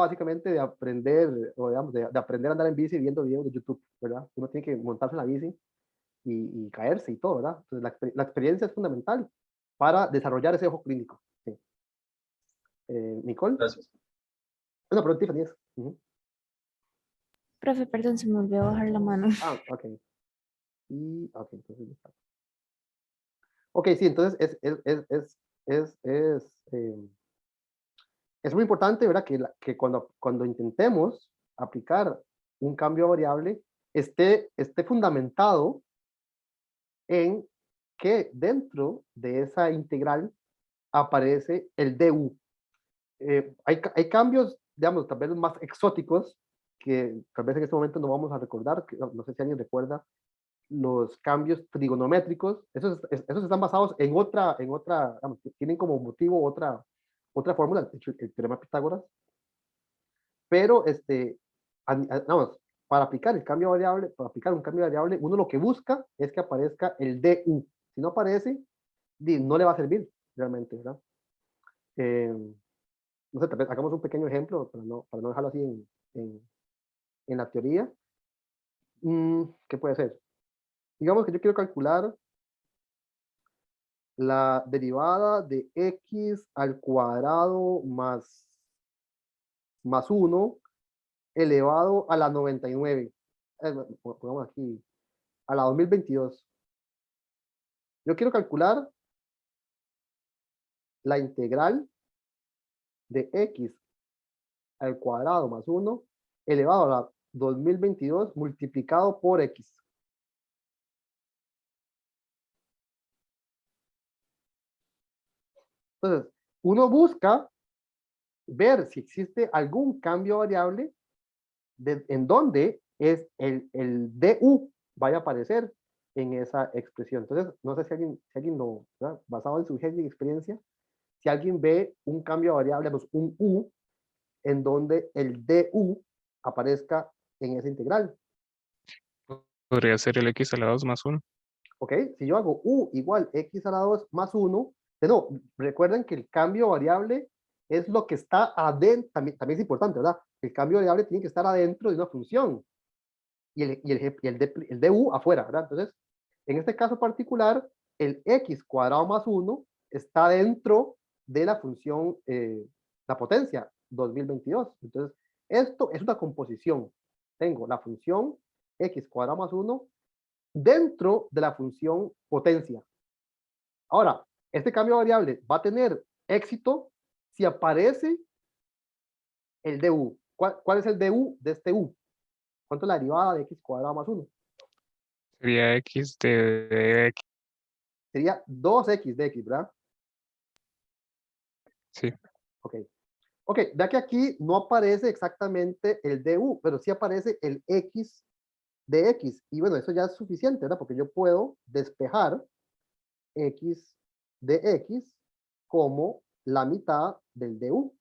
básicamente de aprender, o digamos, de aprender a andar en bici viendo videos de YouTube, ¿verdad? Uno tiene que montarse en la bici y caerse y todo, ¿verdad? Entonces, la experiencia es fundamental para desarrollar ese ojo clínico. Sí. Nicole. Gracias. Una pregunta, Tiffany. Profe, perdón, se me olvidó bajar la mano. Ah, ok. Ok, entonces está. Ok, sí, entonces es muy importante, ¿verdad? Que cuando intentemos aplicar un cambio a variable, esté fundamentado en que dentro de esa integral aparece el du. Hay cambios, digamos, tal vez más exóticos que tal vez en este momento no vamos a recordar, que no sé si alguien recuerda los cambios trigonométricos. Esos están basados en otra, digamos, tienen como motivo otra fórmula, el teorema de Pitágoras, pero vamos, para aplicar un cambio de variable, uno lo que busca es que aparezca el du. Si no aparece, no le va a servir realmente, ¿verdad? No sé, tal vez hagamos un pequeño ejemplo para no dejarlo así en la teoría. ¿Qué puede ser? Digamos que yo quiero calcular la derivada de x al cuadrado más 1 elevado a la 99. Pongamos aquí, a la 2022. Yo quiero calcular la integral de x al cuadrado más 1 elevado a la 2022 multiplicado por x. Entonces, uno busca ver si existe algún cambio variable en donde es el du vaya a aparecer en esa expresión. Entonces, no sé si alguien lo, ¿verdad? Basado en su ingenio y experiencia, si alguien ve un cambio variable, pues un u, en donde el du aparezca en esa integral. Podría ser el x a la 2 más 1. ¿Ok? Si yo hago u igual x a la 2 más 1, no, recuerden que el cambio variable es lo que está adentro, también es importante, ¿verdad? El cambio variable tiene que estar adentro de una función y el du afuera, ¿verdad? Entonces, en este caso particular, el x cuadrado más 1 está dentro de la función, la potencia 2022. Entonces, esto es una composición. Tengo la función x cuadrado más 1 dentro de la función potencia. Ahora, este cambio de variable va a tener éxito si aparece el du. ¿Cuál es el du de este u? ¿Cuánto es la derivada de x cuadrado más 1? Sería x de x. Sería 2x de x, ¿verdad? Sí. Ok, vea que aquí no aparece exactamente el du, pero sí aparece el x de x. Y bueno, eso ya es suficiente, ¿verdad? Porque yo puedo despejar x de x como la mitad del du.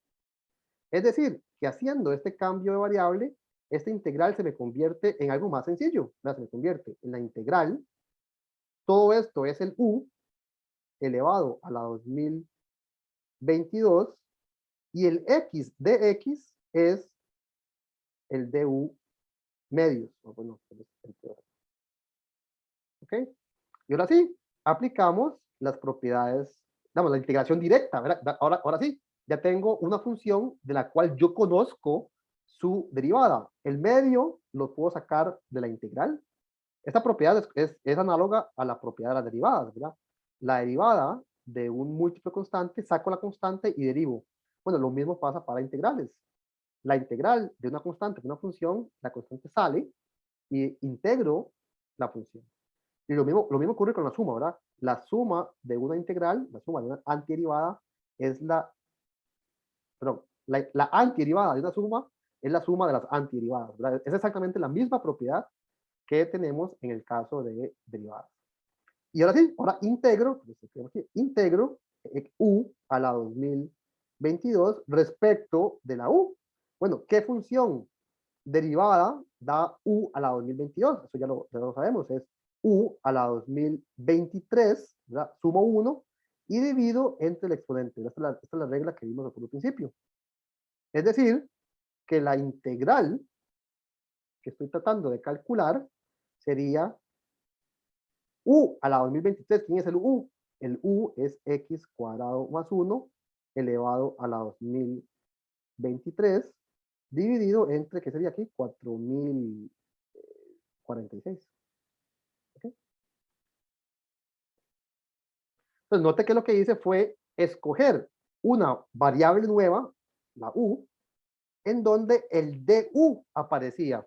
Es decir, que haciendo este cambio de variable, esta integral se me convierte en algo más sencillo, ¿verdad? Se me convierte en la integral. Todo esto es el u elevado a la 2022 y el x de x es el du medios. Bueno, ¿ok? Y ahora sí, aplicamos las propiedades, digamos, la integración directa, ¿verdad? Ahora sí, ya tengo una función de la cual yo conozco su derivada. El medio lo puedo sacar de la integral. Esta propiedad es análoga a la propiedad de las derivadas, ¿verdad? La derivada de un múltiplo constante, saco la constante y derivo. Bueno, lo mismo pasa para integrales. La integral de una constante, de una función, la constante sale y integro la función. Y lo mismo ocurre con la suma, ¿verdad? La suma de una integral, la suma de una antiderivada, es la antiderivada de una suma es la suma de las antiderivadas, ¿verdad? Es exactamente la misma propiedad que tenemos en el caso de derivadas. Y ahora sí, ahora integro u a la 2022 respecto de la u. Bueno, ¿qué función derivada da u a la 2022? Eso ya lo sabemos, es u a la 2023, ¿verdad? Sumo 1 y divido entre el exponente. Esta es la regla que vimos al principio. Es decir, que la integral que estoy tratando de calcular sería u a la 2023. ¿Quién es el u? El u es x cuadrado más 1 elevado a la 2023 dividido entre, ¿qué sería aquí? 4046. ¿Okay? Entonces, note que lo que hice fue escoger una variable nueva, la u, en donde el du aparecía.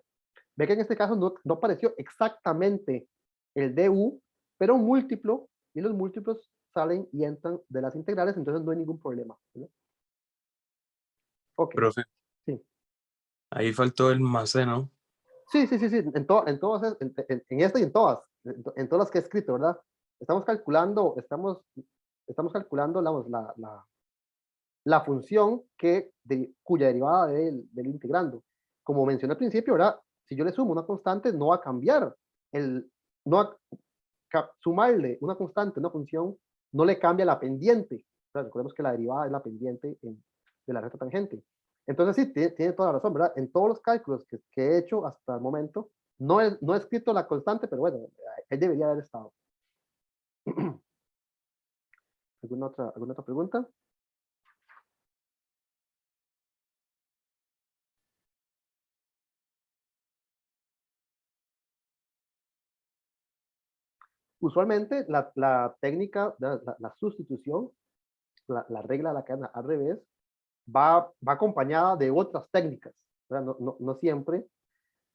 Ve que en este caso no apareció exactamente el du, pero un múltiplo, y los múltiplos salen y entran de las integrales, entonces no hay ningún problema, ¿no? Ok. Profe. Sí. Ahí faltó el más C, ¿no? Sí, en todas, en esta y en todas las que he escrito, ¿verdad? Estamos calculando, digamos, la función cuya derivada del integrando. Como mencioné al principio, ¿verdad? Si yo le sumo una constante, no va a cambiar. Sumarle una constante a una función no le cambia la pendiente. Recordemos que la derivada es la pendiente de la recta tangente. Entonces sí, tiene toda la razón, ¿verdad? En todos los cálculos que he hecho hasta el momento, no he escrito la constante, pero bueno, ahí debería haber estado. ¿Alguna otra pregunta? Usualmente la técnica, la sustitución, la regla de la cadena al revés, va acompañada de otras técnicas, ¿verdad? No siempre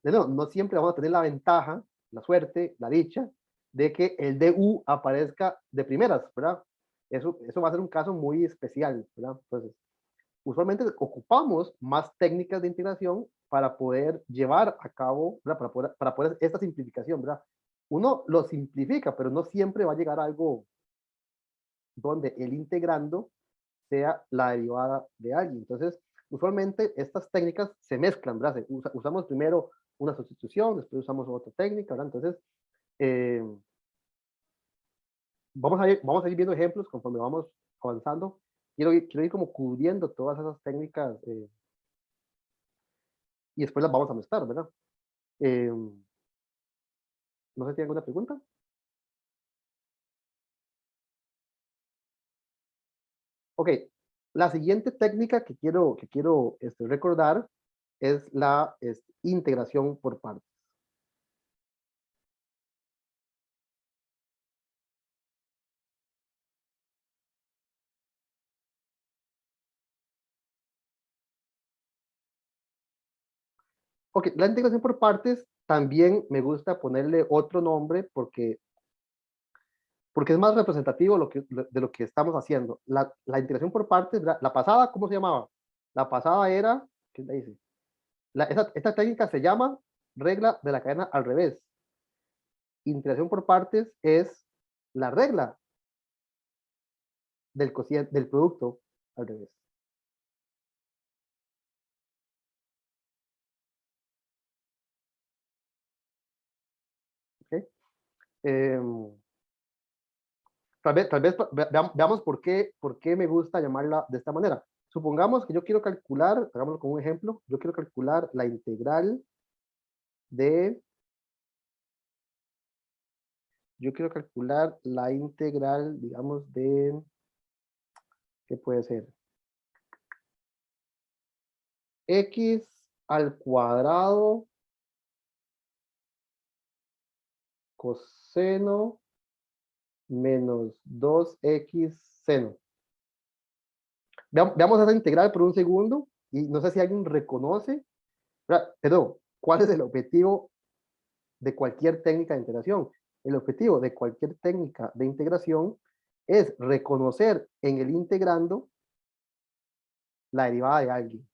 vamos a tener la ventaja, la suerte, la dicha, de que el du aparezca de primeras, ¿verdad? Eso va a ser un caso muy especial, ¿verdad? Entonces, usualmente ocupamos más técnicas de integración para poder llevar a cabo, ¿verdad? Para poder esta simplificación, ¿verdad? Uno lo simplifica, pero no siempre va a llegar a algo donde el integrando sea la derivada de alguien. Entonces, usualmente estas técnicas se mezclan, ¿verdad? Usamos primero una sustitución, después usamos otra técnica, ¿verdad? Entonces, vamos a ir viendo ejemplos conforme vamos avanzando. Quiero ir como cubriendo todas esas técnicas y después las vamos a mezclar, ¿verdad? No sé si hay alguna pregunta. Ok, la siguiente técnica que quiero recordar es la integración por partes. Ok, la integración por partes también me gusta ponerle otro nombre porque es más representativo de lo que estamos haciendo. La integración por partes, la pasada, ¿cómo se llamaba? La pasada era, ¿qué le dice? Esta técnica se llama regla de la cadena al revés. Integración por partes es la regla del producto al revés. ¿Okay? Tal vez veamos por qué me gusta llamarla de esta manera. Supongamos que yo quiero calcular, hagámoslo con un ejemplo, yo quiero calcular la integral de yo quiero calcular la integral, digamos, de, ¿qué puede ser? X al cuadrado coseno menos 2x seno. Veamos esa integral por un segundo y no sé si alguien reconoce, perdón, ¿cuál es el objetivo de cualquier técnica de integración? El objetivo de cualquier técnica de integración es reconocer en el integrando la derivada de alguien.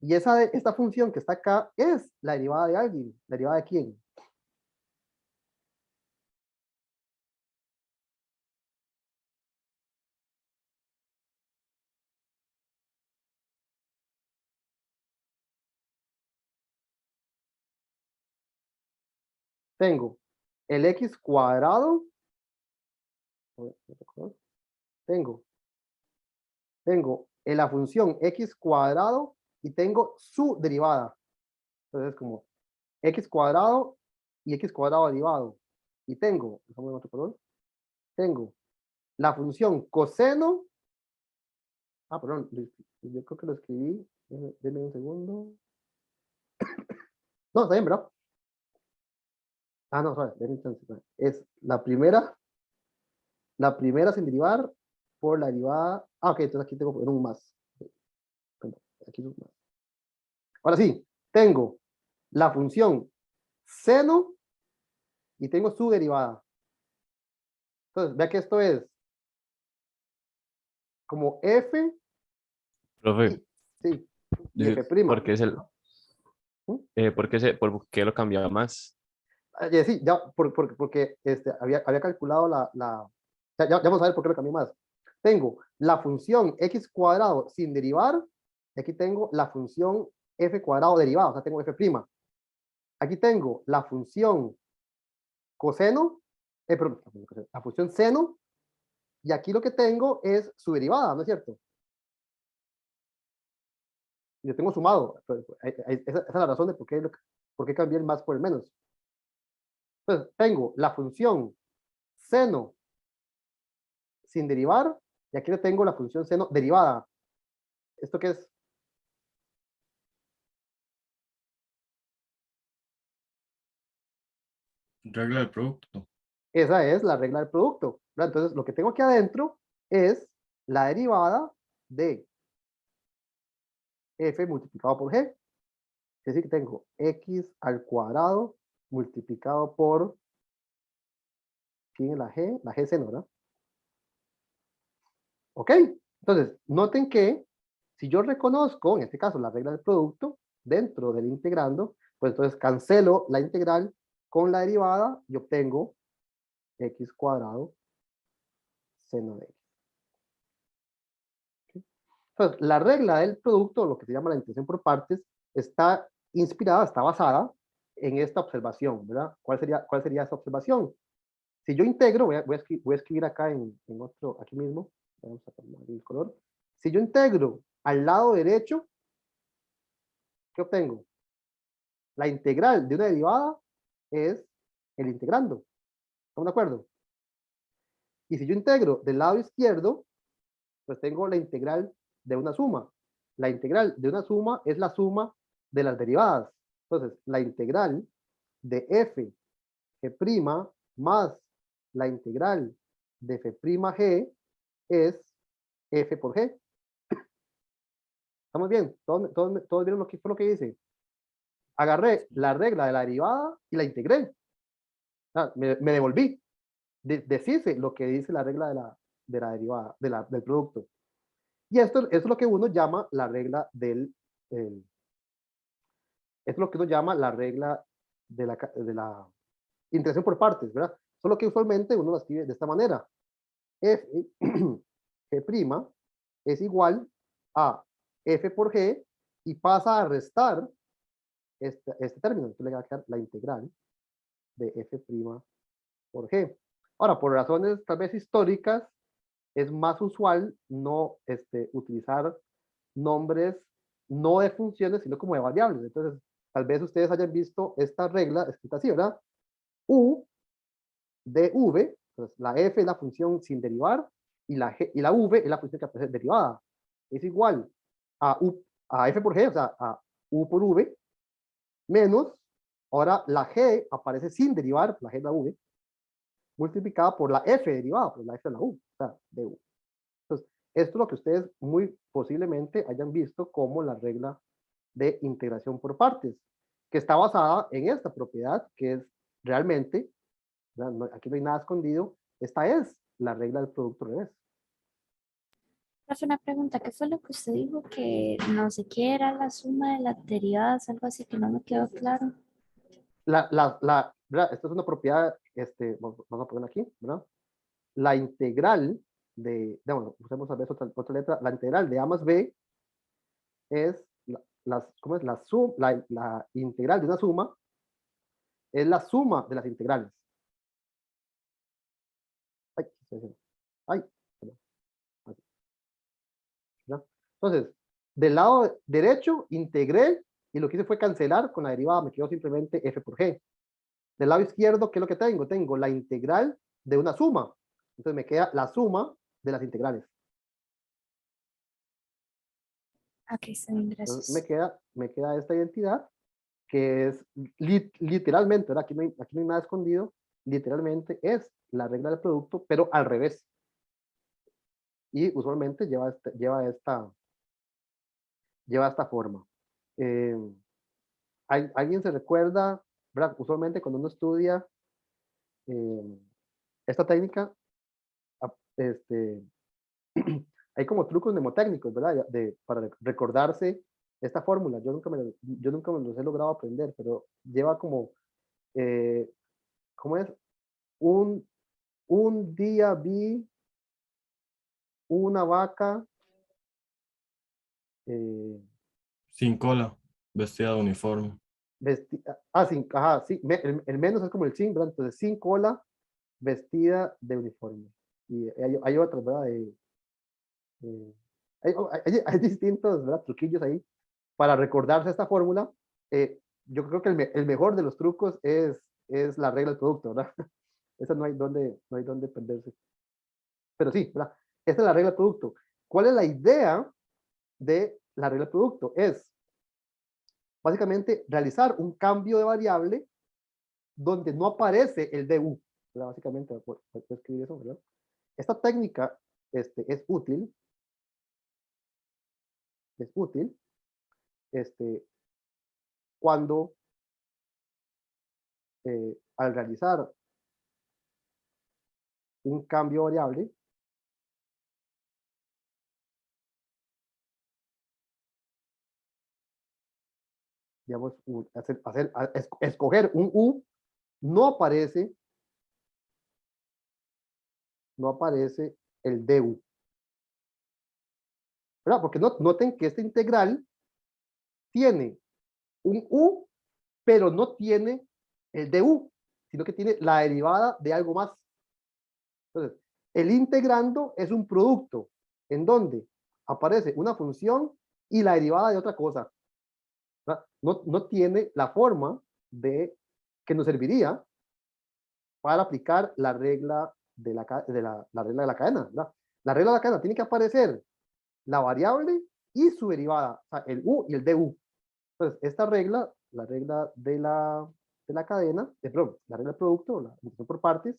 Y esta función que está acá es la derivada de alguien. ¿La derivada de quién? Tengo el x cuadrado. Tengo en la función x cuadrado y tengo su derivada. Entonces, como x cuadrado y x cuadrado derivado. Y tengo, tengo la función coseno. Perdón, yo creo que lo escribí. Denme un segundo. No, está bien, ¿verdad? No, suave, denme un chance. Es la primera sin derivar por la derivada. Ok, entonces aquí tengo que poner un más. Aquí un más. Ahora sí, tengo la función seno y tengo su derivada. Entonces, vea que esto es como f. Profe, Sí, y f prima. ¿por qué es por qué lo cambiaba más? Sí, ya, porque había calculado ya vamos a ver por qué lo cambié más. Tengo la función x cuadrado sin derivar, y aquí tengo la función f cuadrado derivada, o sea, tengo f prima. Aquí tengo la función coseno, perdón, la función seno, y aquí lo que tengo es su derivada, ¿no es cierto? Y lo tengo sumado. Esa es la razón de por qué cambié el más por el menos. Entonces, tengo la función seno sin derivar, y aquí le tengo la función seno derivada. ¿Esto qué es? Regla del producto. Esa es la regla del producto, ¿verdad? Entonces, lo que tengo aquí adentro es la derivada de f multiplicado por g. Es decir, que tengo x al cuadrado multiplicado por, ¿quién es la g? La g seno, ¿verdad? ¿Ok? Entonces, noten que si yo reconozco, en este caso, la regla del producto dentro del integrando, pues entonces cancelo la integral con la derivada y obtengo x cuadrado seno de x. ¿Okay? Entonces, la regla del producto, lo que se llama la integración por partes, está inspirada, está basada en esta observación, ¿verdad? ¿Cuál sería esa observación? Si yo integro, voy a escribir acá en otro, aquí mismo, vamos a cambiar el color. Si yo integro al lado derecho, ¿qué obtengo? La integral de una derivada es el integrando. ¿Estamos de acuerdo? Y si yo integro del lado izquierdo, pues tengo la integral de una suma. La integral de una suma es la suma de las derivadas. Entonces, la integral de f g' más la integral de f' g es f por g. ¿Estamos bien? ¿Todos vieron lo que fue lo que hice? Agarré la regla de la derivada y la integré. Me devolví. Deshice lo que dice la regla de la derivada, del producto. Y esto es lo que uno llama la regla es lo que uno llama la regla de la integración por partes, ¿verdad? Solo que usualmente uno lo escribe de esta manera. F, G' es igual a F por G y pasa a restar este término. Entonces le va a quedar la integral de F' por G. Ahora, por razones tal vez históricas, es más usual no utilizar nombres no de funciones, sino como de variables. Entonces, tal vez ustedes hayan visto esta regla escrita así, ¿verdad? U dv, entonces la f es la función sin derivar, y la v es la función que aparece derivada. Es igual a f por g, o sea, a u por v, menos, ahora la g aparece sin derivar, la g es la v, multiplicada por la f derivada, por la f de la u, o sea, du. Entonces, esto es lo que ustedes muy posiblemente hayan visto como la regla de integración por partes, que está basada en esta propiedad, que es realmente, aquí no hay nada escondido, esta es la regla del producto revés. Profe, una pregunta, ¿qué fue lo que usted dijo que no sé qué era la suma de las derivadas, algo así que no me quedó claro? ¿Verdad? Esta es una propiedad, vamos a poner aquí, ¿verdad? La integral bueno, usemos a veces otra letra, la integral de A más B es ¿cómo es? La integral de una suma es la suma de las integrales. Ay, ay, perdón. ¿No? Entonces, del lado derecho integré y lo que hice fue cancelar con la derivada, me quedó simplemente f por g. Del lado izquierdo, ¿qué es lo que tengo? Tengo la integral de una suma. Entonces me queda la suma de las integrales. Ok, está bien, Entonces gracias. me queda esta identidad que es literalmente, ¿verdad? Aquí no hay nada escondido, literalmente es la regla del producto, pero al revés. Y usualmente lleva esta forma. ¿Alguien se recuerda, ¿verdad? Usualmente cuando uno estudia esta técnica, hay como trucos mnemotécnicos, ¿verdad? Para recordarse esta fórmula. Yo nunca me los he logrado aprender, pero lleva como, ¿cómo es? Un día vi una vaca. Sin cola, vestida de uniforme. Sí, el menos es como el sin, ¿verdad? Entonces, sin cola, vestida de uniforme. Y hay otros, ¿verdad? Hay distintos, ¿verdad? Truquillos ahí para recordarse esta fórmula. Yo creo que el mejor de los trucos es la regla del producto, ¿verdad? Esa no hay donde perderse. Pero sí, ¿verdad? Esta es la regla del producto. ¿Cuál es la idea de la regla del producto? Es básicamente realizar un cambio de variable donde no aparece el du. ¿Verdad? Básicamente, voy a escribir eso, ¿verdad? Esta técnica es útil. Cuando al realizar un cambio variable, digamos, escoger un u, no aparece el du. ¿Verdad? Porque noten que esta integral tiene un u, pero no tiene el du, sino que tiene la derivada de algo más. Entonces, el integrando es un producto en donde aparece una función y la derivada de otra cosa. No tiene la forma que nos serviría para aplicar la regla de la regla de la cadena, ¿verdad? La regla de la cadena tiene que aparecer la variable y su derivada, o sea, el u y el du. Entonces, esta regla, la regla de la cadena, perdón, la regla del producto, la integración por partes,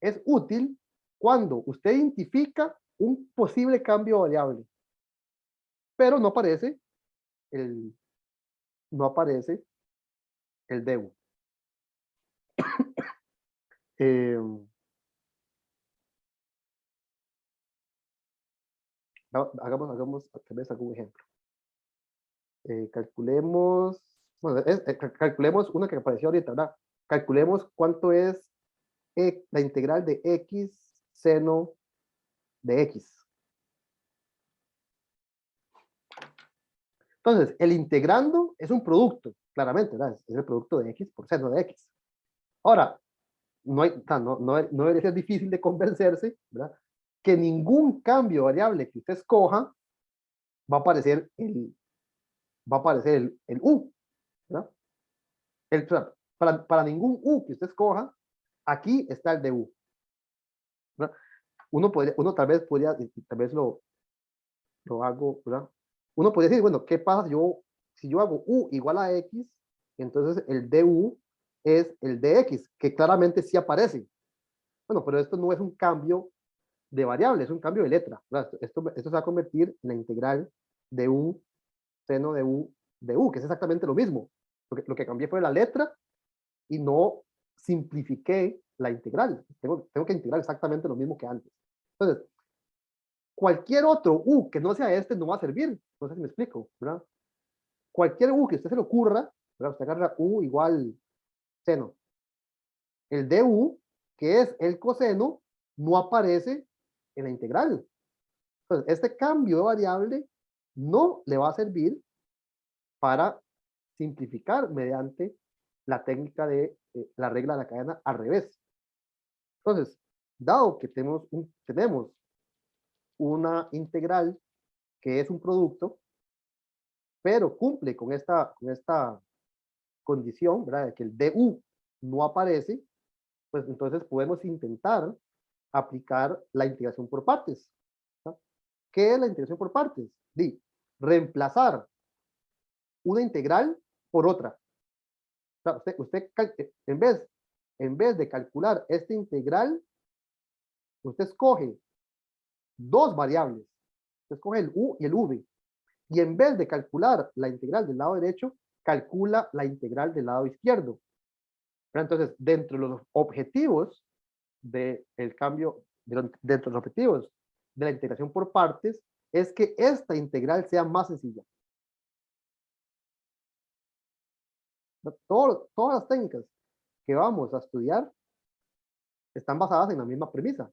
es útil cuando usted identifica un posible cambio variable, pero no aparece el du. Hagamos tal vez algún ejemplo. Calculemos, bueno, calculemos una que apareció ahorita, ¿verdad? Calculemos cuánto es la integral de x seno de x. Entonces, el integrando es un producto, claramente, ¿verdad? Es el producto de x por seno de x. Ahora, no debería ser difícil de convencerse, ¿verdad? Que ningún cambio variable que usted escoja va a aparecer el u, ¿verdad? Para ningún u que usted escoja Aquí está el du. ¿Verdad? Uno tal vez podría, y tal vez lo hago, ¿verdad? Uno podría decir, bueno, ¿qué pasa si yo hago u igual a x? Entonces el du es el dx, que claramente sí aparece. Bueno, pero esto no es un cambio de variable, es un cambio de letra, ¿verdad? Esto se va a convertir en la integral de u seno de u, que es exactamente lo mismo. Lo que cambié fue la letra y no simplifiqué la integral. Tengo que integrar exactamente lo mismo que antes. Entonces, cualquier otro u que no sea este no va a servir. No sé si me explico, ¿verdad? Cualquier u que a usted se le ocurra, ¿verdad? Usted agarra u igual seno. El du, que es el coseno, no aparece en la integral. Entonces, este cambio de variable no le va a servir para simplificar mediante la técnica de la regla de la cadena al revés. Entonces, dado que tenemos una integral que es un producto, pero cumple con esta condición, ¿verdad? De que el du no aparece, pues entonces podemos intentar aplicar la integración por partes. ¿No? ¿Qué es la integración por partes? Reemplazar una integral por otra. O sea, usted en vez de calcular esta integral, usted escoge dos variables. Usted escoge el u y el v. Y en vez de calcular la integral del lado derecho, calcula la integral del lado izquierdo. Entonces, dentro de los objetivos del cambio, dentro de los objetivos de la integración por partes, es que esta integral sea más sencilla. Todas las técnicas que vamos a estudiar están basadas en la misma premisa.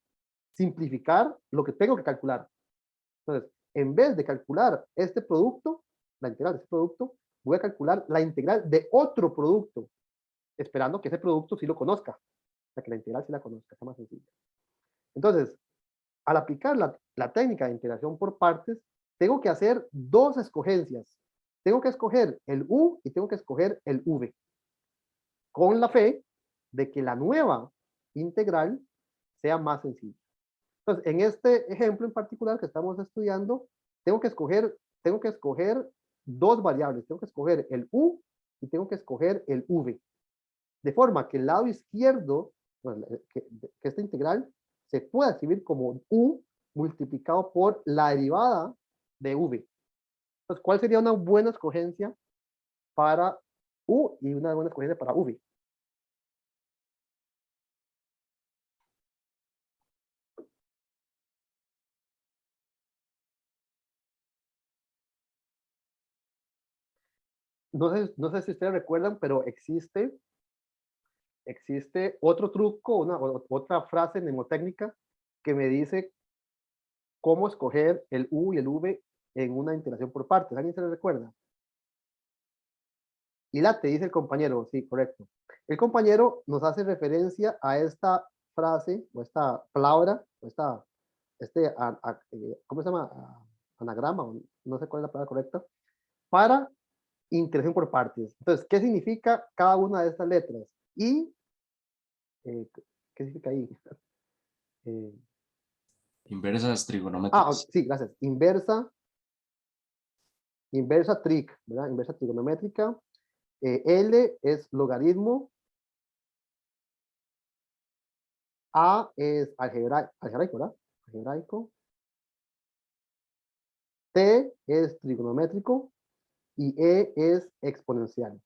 Simplificar lo que tengo que calcular. Entonces, en vez de calcular este producto, la integral de este producto, voy a calcular la integral de otro producto, esperando que ese producto sí lo conozca. O sea, que la integral sí la conozca, está más sencilla. Entonces, al aplicar la técnica de integración por partes, tengo que hacer dos escogencias. Tengo que escoger el u y tengo que escoger el v. Con la fe de que la nueva integral sea más sencilla. Entonces, en este ejemplo en particular que estamos estudiando, tengo que escoger dos variables. Tengo que escoger el u y tengo que escoger el v. De forma que el lado izquierdo, bueno, que esta integral se pueda escribir como u multiplicado por la derivada de v. Entonces, ¿cuál sería una buena escogencia para u y una buena escogencia para v? No sé si ustedes recuerdan, pero existe otro truco, otra frase mnemotécnica que me dice cómo escoger el u y el v en una integración por partes. ¿Alguien se lo recuerda? Y la te dice el compañero, sí, correcto. El compañero nos hace referencia a esta frase, o esta palabra, o ¿cómo se llama? Anagrama, no sé cuál es la palabra correcta, para integración por partes. Entonces, ¿qué significa cada una de estas letras? Y, ¿qué significa ahí? Inversas trigonométricas. Sí, gracias. Inversa trig, ¿verdad? Inversa trigonométrica. L es logaritmo. A es algebraico, ¿verdad? Algebraico. T es trigonométrico. Y E es exponencial.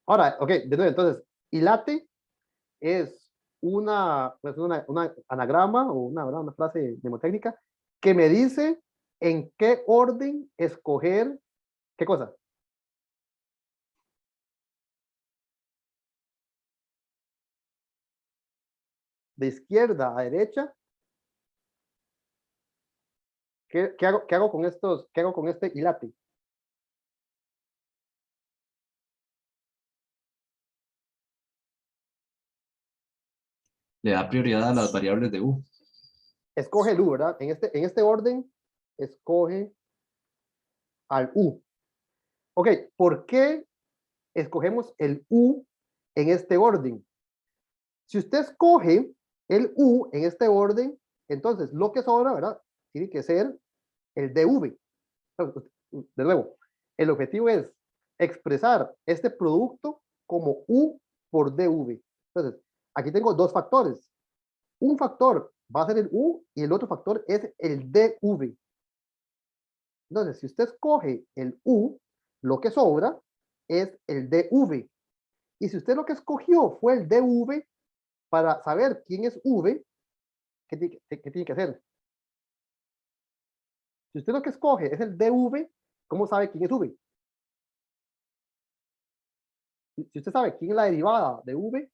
Ahora, ok, de nuevo, entonces, ilate es una anagrama o una frase mnemotécnica que me dice en qué orden escoger, ¿qué cosa? De izquierda a derecha. ¿Qué hago con este ilate? Le da prioridad a las variables de u. Escoge el u, ¿verdad? En este orden, escoge al u. Ok, ¿por qué escogemos el u en este orden? Si usted escoge el U en este orden, entonces lo que sobra, ¿verdad? Tiene que ser el DV. De nuevo, el objetivo es expresar este producto como U por DV. Entonces, aquí tengo dos factores. Un factor va a ser el U y el otro factor es el DV. Entonces, si usted escoge el U, lo que sobra es el DV. Y si usted lo que escogió fue el DV, para saber quién es V, ¿qué tiene que hacer? Si usted lo que escoge es el DV, ¿cómo sabe quién es V? Si usted sabe quién es la derivada de V,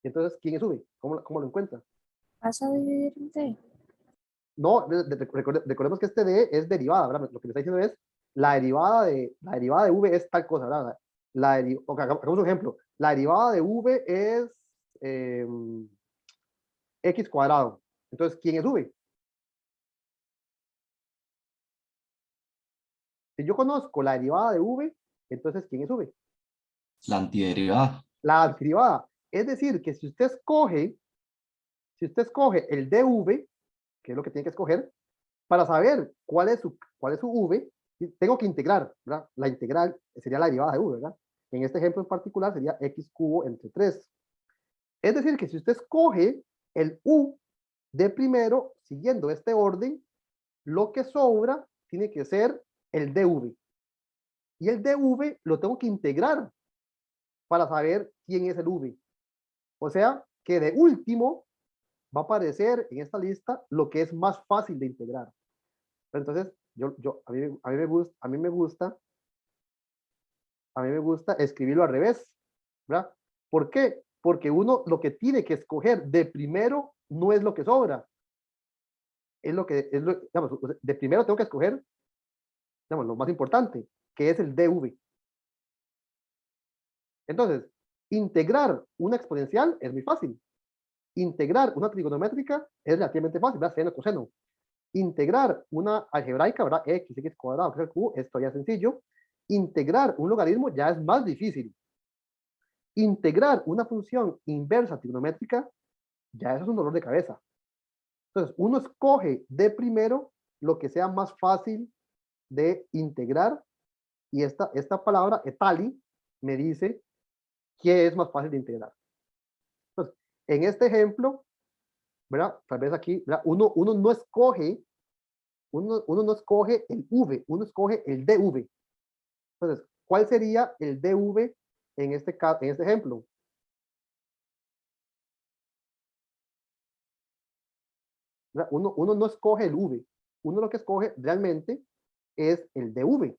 entonces ¿quién es V? ¿Cómo lo encuentra? ¿Vas a dividir el D? No, recordemos que este D es derivada, ¿verdad? Lo que me está diciendo es la derivada de V es tal cosa, ¿verdad? Hagamos un ejemplo. La derivada de V es X cuadrado. Entonces, ¿quién es V? Si yo conozco la derivada de V, entonces ¿quién es V? La antiderivada. La antiderivada. Es decir, que si usted escoge el dv, que es lo que tiene que escoger, para saber cuál es su v, tengo que integrar, ¿verdad? La integral sería la derivada de v, ¿verdad? En este ejemplo en particular sería x cubo entre 3. Es decir, que si usted escoge el u de primero, siguiendo este orden, lo que sobra tiene que ser el dv. Y el dv lo tengo que integrar para saber quién es el v. O sea, que de último va a aparecer en esta lista lo que es más fácil de integrar. Pero entonces, a mí me gusta escribirlo al revés, ¿verdad? ¿Por qué? Porque uno lo que tiene que escoger de primero no es lo que sobra. Digamos, de primero tengo que escoger, digamos, lo más importante, que es el dv. Entonces, integrar una exponencial es muy fácil. Integrar una trigonométrica es relativamente fácil, ¿verdad? Seno, coseno. Integrar una algebraica, ¿verdad? X cuadrado, que es el cubo, esto ya es sencillo. Integrar un logaritmo ya es más difícil. Integrar una función inversa trigonométrica, ya eso es un dolor de cabeza. Entonces, uno escoge de primero lo que sea más fácil de integrar, y esta palabra, etali, me dice qué es más fácil de integrar. Entonces, en este ejemplo, ¿verdad? Tal vez aquí, ¿verdad? Uno no escoge el V, uno escoge el DV. Entonces, ¿cuál sería el DV en este ejemplo? Uno no escoge el V, uno lo que escoge realmente es el DV.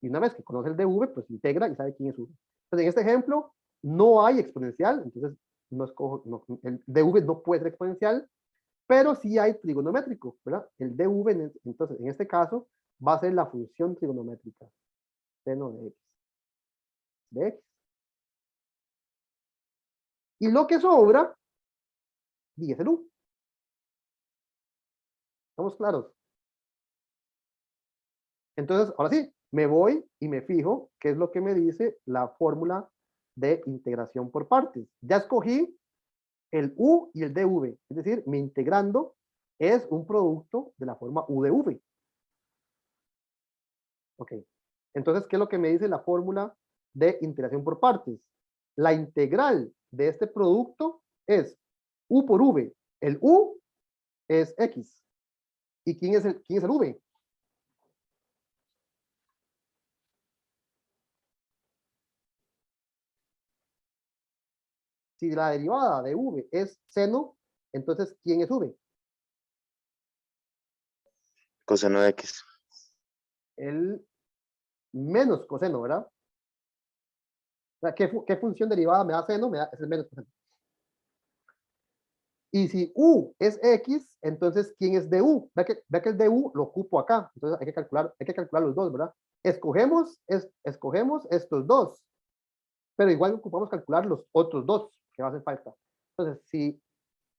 Y una vez que conoce el DV, pues integra y sabe quién es V. Entonces, en este ejemplo, no hay exponencial, entonces el DV no puede ser exponencial, pero sí hay trigonométrico, ¿verdad? El DV, entonces, en este caso, va a ser la función trigonométrica, seno de X. Y lo que sobra, es el U. ¿Estamos claros? Entonces, ahora sí, me voy y me fijo qué es lo que me dice la fórmula de integración por partes. Ya escogí el U y el DV, es decir, mi integrando es un producto de la forma U de V. Ok. Entonces, ¿qué es lo que me dice la fórmula de integración por partes? La integral de este producto es U por V. El U es X. ¿Y quién es el V? Si la derivada de V es seno, entonces, ¿quién es V? Coseno de X. El menos coseno, ¿verdad? O sea, ¿qué función derivada me da seno? Es el menos coseno. Y si U es X, entonces, ¿quién es DU? Ve que el DU lo ocupo acá. Entonces, hay que calcular los dos, ¿verdad? Escogemos estos dos, pero igual ocupamos calcular los otros dos que va a hacer falta. Entonces, si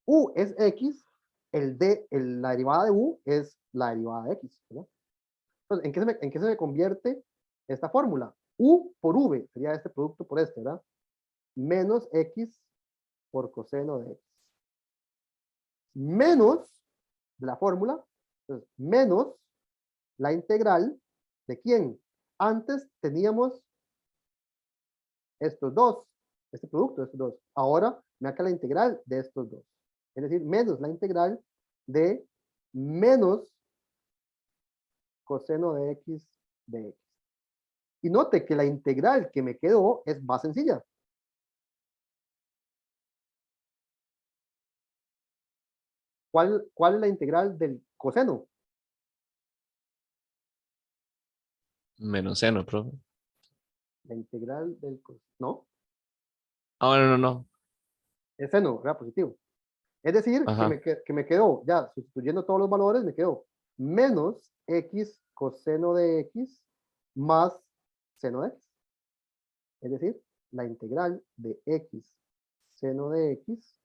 U es X, la derivada de U es la derivada de X, ¿verdad? Entonces, ¿en qué se me convierte esta fórmula? U por V sería este producto por este, ¿verdad? Menos X por coseno de x. Menos de la fórmula, entonces, menos la integral de quién. Antes teníamos estos dos, este producto de estos dos. Ahora me saca la integral de estos dos. Es decir, menos la integral de menos coseno de x de x. Y note que la integral que me quedó es más sencilla. ¿Cuál es la integral del coseno? Menos seno, profe. La integral del coseno. No, Ah, bueno, no. es seno, ¿verdad? Positivo. Es decir, Ajá. que me quedó, ya sustituyendo todos los valores, me quedó menos x coseno de x más seno de x. Es decir, la integral de x seno de x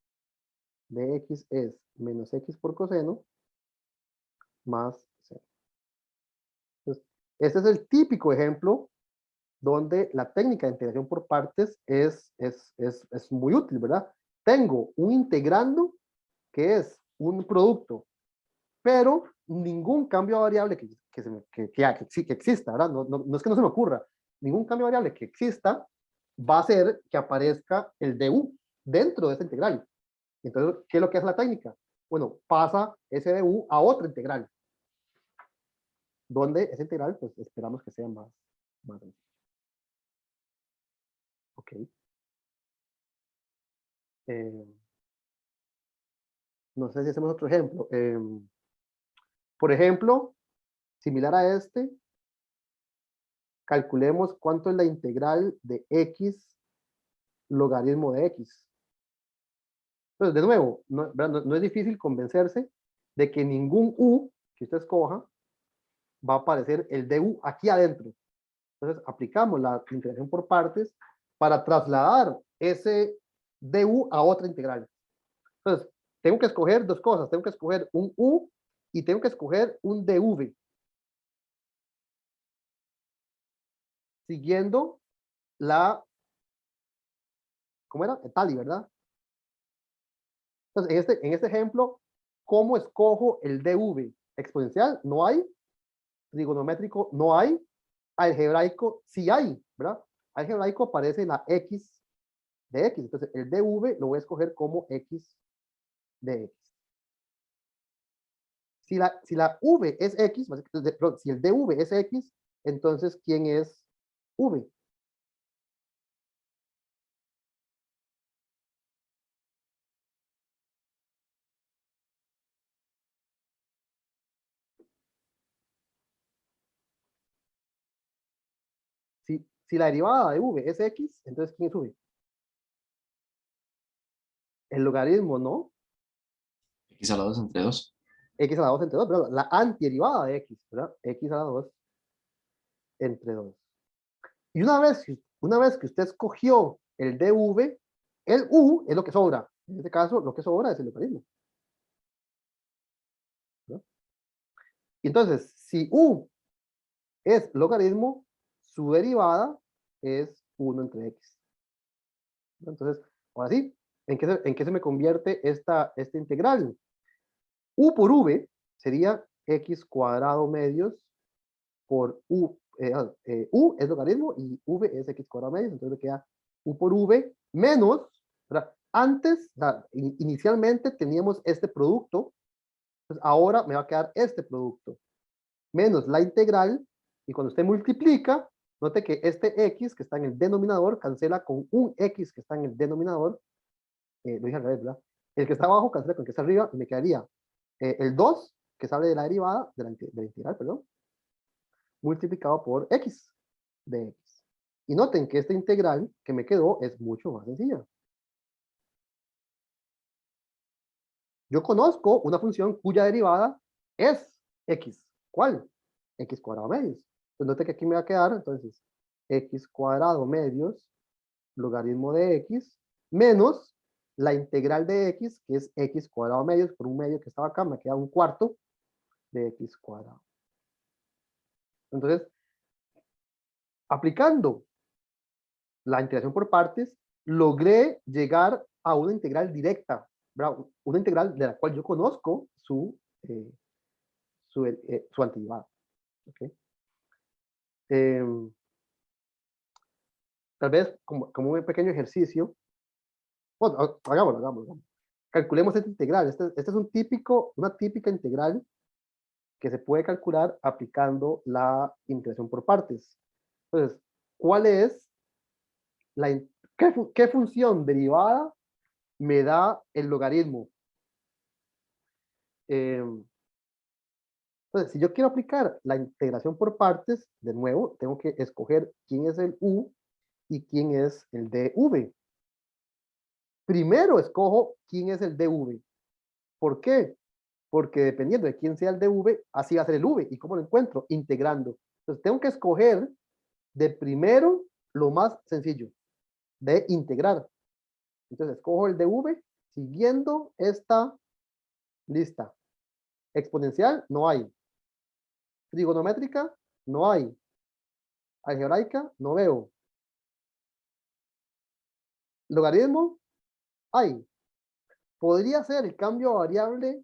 es menos x por coseno más seno. Entonces, este es el típico ejemplo donde la técnica de integración por partes es muy útil, ¿verdad? Tengo un integrando que es un producto, pero ningún cambio de variable que exista, ¿verdad? No es que no se me ocurra, ningún cambio de variable que exista va a hacer que aparezca el du dentro de esa integral. Entonces, ¿qué es lo que hace la técnica? Bueno, pasa ese du a otra integral, donde esa integral, pues esperamos que sea más sencilla. Ok. No sé si hacemos otro ejemplo. Por ejemplo, similar a este, calculemos cuánto es la integral de x logaritmo de x. Entonces, de nuevo, no es difícil convencerse de que ningún u que usted escoja va a aparecer el du aquí adentro. Entonces, aplicamos la integración por partes para trasladar ese du a otra integral. Entonces, tengo que escoger dos cosas. Tengo que escoger un u y tengo que escoger un dv. Siguiendo la, ¿cómo era? Tali, ¿verdad? Entonces, en este ejemplo, ¿cómo escojo el dv? Exponencial, no hay. Trigonométrico, no hay. Algebraico, sí hay, ¿verdad? Algebraico aparece la x de x. Entonces, el dv lo voy a escoger como x de x. Si la v es x, perdón, si el dv es x, entonces, ¿quién es v? Si la derivada de v es x, entonces ¿quién es v? El logaritmo, ¿no? X a la 2 entre 2. X a la 2 entre 2, ¿verdad? La antiderivada de x, ¿verdad? X a la 2 entre 2. Y una vez que usted escogió el dv, el u es lo que sobra. En este caso, lo que sobra es el logaritmo. ¿No? Y entonces, si u es logaritmo, su derivada es 1 entre x. ¿No? Entonces, ahora sí, ¿en qué se me convierte esta integral? U por v sería x cuadrado medios por u. U es logaritmo y v es x cuadrado medios, entonces me queda u por v menos, ¿verdad? Antes, inicialmente teníamos este producto, entonces ahora me va a quedar este producto, menos la integral, y cuando usted multiplica, note que este x que está en el denominador cancela con un x que está en el denominador, lo dije al revés, ¿verdad? El que está abajo cancela con el que está arriba, y me quedaría el 2, que sale de la derivada, de la integral, perdón, multiplicado por x de x. Y noten que esta integral que me quedó es mucho más sencilla. Yo conozco una función cuya derivada es x. ¿Cuál? X cuadrado medios. Pues note que aquí me va a quedar, entonces, x cuadrado medios, logaritmo de x, menos la integral de x, que es x cuadrado medios, por un medio que estaba acá, me queda un cuarto de x cuadrado. Entonces, aplicando la integración por partes, logré llegar a una integral directa, ¿verdad? Una integral de la cual yo conozco su antiderivada. ¿Okay? Tal vez como un pequeño ejercicio, bueno, hagámoslo. Calculemos esta integral. Este es una típica integral que se puede calcular aplicando la integración por partes. Entonces, ¿cuál es qué función derivada me da el logaritmo? Entonces, si yo quiero aplicar la integración por partes, de nuevo, tengo que escoger quién es el u y quién es el dv. Primero escojo quién es el dv. ¿Por qué? Porque dependiendo de quién sea el dv, así va a ser el v. ¿Y cómo lo encuentro? Integrando. Entonces, tengo que escoger de primero lo más sencillo, de integrar. Entonces, escojo el dv siguiendo esta lista. Exponencial, no hay. Trigonométrica, no hay. Algebraica, no veo. Logaritmo, hay. Podría ser el cambio a variable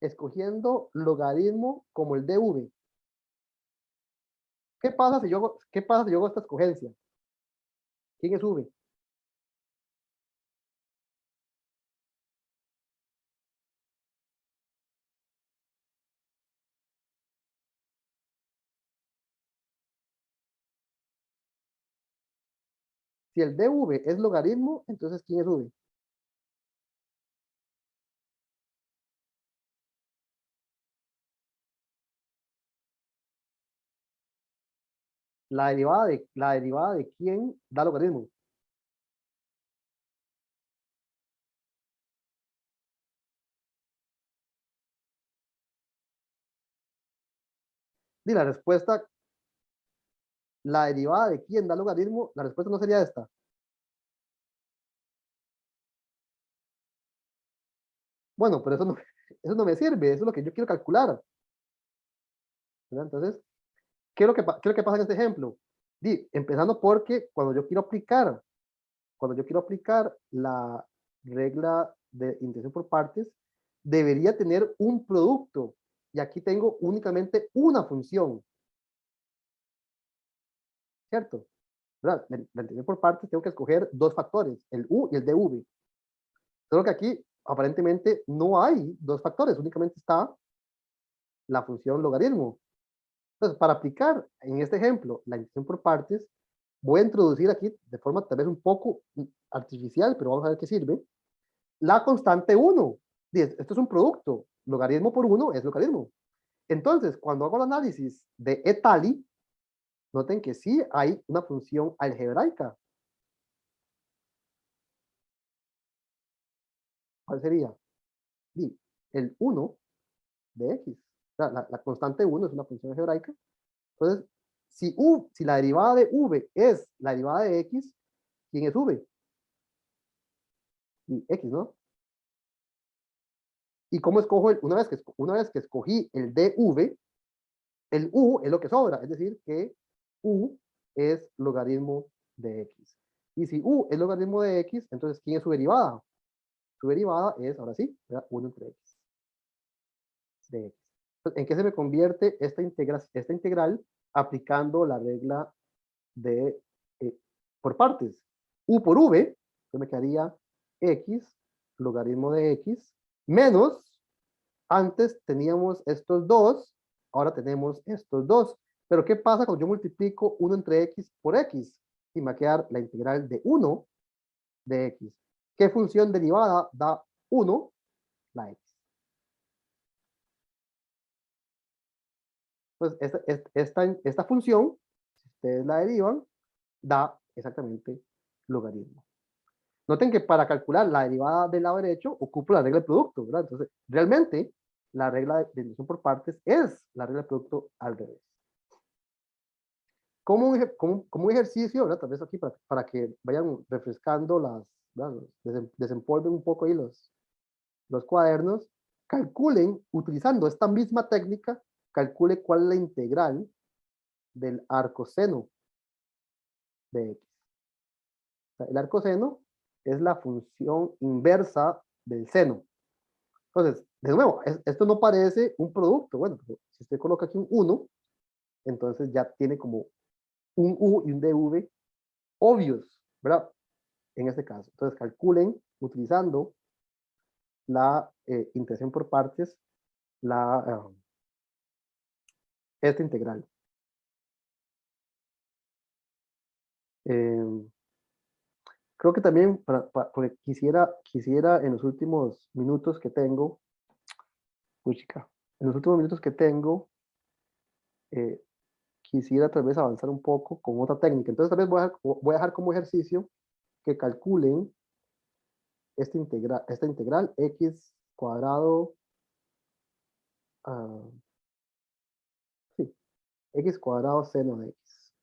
escogiendo logaritmo como el dv. ¿Qué pasa si yo hago esta escogencia? ¿Quién es v? Si el dv es logaritmo, entonces ¿quién es v? La derivada de quién da logaritmo. Y la respuesta, la derivada de quién da logaritmo, la respuesta no sería esta. Bueno, pero eso no me sirve, eso es lo que yo quiero calcular. ¿Verdad? Entonces, ¿qué es lo que pasa en este ejemplo? Empezando porque cuando yo quiero aplicar la regla de integración por partes, debería tener un producto. Y aquí tengo únicamente una función. ¿Cierto? ¿Verdad? La integración por partes tengo que escoger dos factores, el u y el dv. Solo que aquí aparentemente no hay dos factores, únicamente está la función logaritmo. Entonces, para aplicar en este ejemplo la integración por partes, voy a introducir aquí de forma tal vez un poco artificial, pero vamos a ver qué sirve, la constante 1. Esto es un producto, logaritmo por 1 es logaritmo. Entonces, cuando hago el análisis de Etali, noten que sí hay una función algebraica. ¿Cuál sería? El 1 de x. La constante 1 es una función algebraica. Entonces, si la derivada de v es la derivada de x, ¿quién es v? X, ¿no? ¿Y cómo escojo? Una vez que escogí el dv, el u es lo que sobra, es decir, que u es logaritmo de x. Y si u es logaritmo de x, entonces ¿quién es su derivada? Su derivada es, ahora sí, 1 entre x de x. Entonces, ¿en qué se me convierte esta integral aplicando la regla de por partes? U por v, yo me quedaría x, logaritmo de x, menos, antes teníamos estos dos, ahora tenemos estos dos. Pero ¿qué pasa cuando yo multiplico 1 entre x por x? Y me va a quedar la integral de 1 de x. ¿Qué función derivada da 1? La x. Entonces, esta función, si ustedes la derivan, da exactamente logaritmo. Noten que para calcular la derivada del lado derecho, ocupo la regla del producto, ¿verdad? Entonces, realmente, la regla de división por partes es la regla del producto al revés. Como un ejercicio, ¿verdad? Tal vez aquí para que vayan refrescando desempolven un poco ahí los cuadernos, calculen, utilizando esta misma técnica, calcule cuál es la integral del arcoseno de x. O sea, el arcoseno es la función inversa del seno. Entonces, de nuevo, esto no parece un producto. Bueno, si usted coloca aquí un 1, entonces ya tiene como un U y un DV obvios, ¿verdad? En este caso. Entonces, calculen utilizando la integración por partes, esta integral. Creo que también, porque quisiera en los últimos minutos que tengo, quisiera tal vez avanzar un poco con otra técnica. Entonces tal vez voy a dejar como ejercicio que calculen esta integral x cuadrado, sí, x cuadrado seno de x.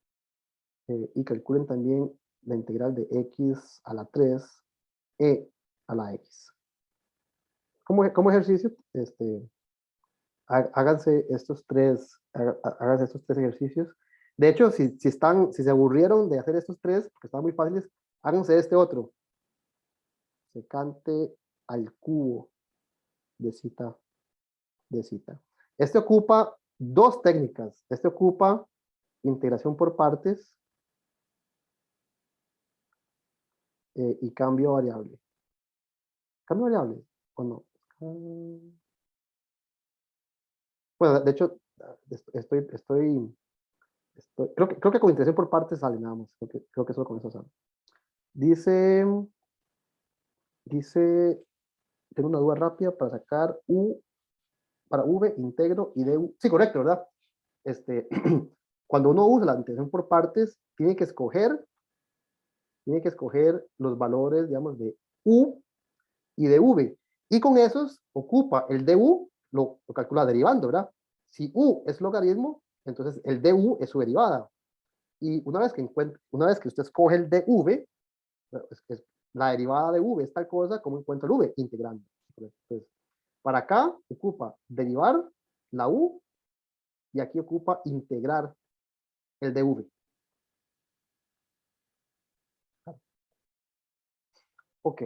Y calculen también la integral de x a la 3 e a la x. Como ejercicio, háganse estos tres ejercicios. De hecho, si se aburrieron de hacer estos tres, porque estaban muy fáciles, háganse este otro. Secante al cubo de zeta. Este ocupa dos técnicas. Este ocupa integración por partes y cambio variable. ¿Cambio variable o no? Bueno, de hecho, creo que con integración por partes sale nada más. Creo que solo con eso sale. Dice, tengo una duda rápida para sacar para V, integro y DU. Sí, correcto, ¿verdad? Cuando uno usa la integración por partes, tiene que escoger los valores, digamos, de U y de V. Y con esos ocupa el DU, lo calcula derivando, ¿verdad? Si U es logaritmo, entonces el DU es su derivada. Y una vez que usted escoge el DV, la derivada de V es tal cosa, como encuentra el V, integrando. Entonces, para acá ocupa derivar la U y aquí ocupa integrar el DV. Ok,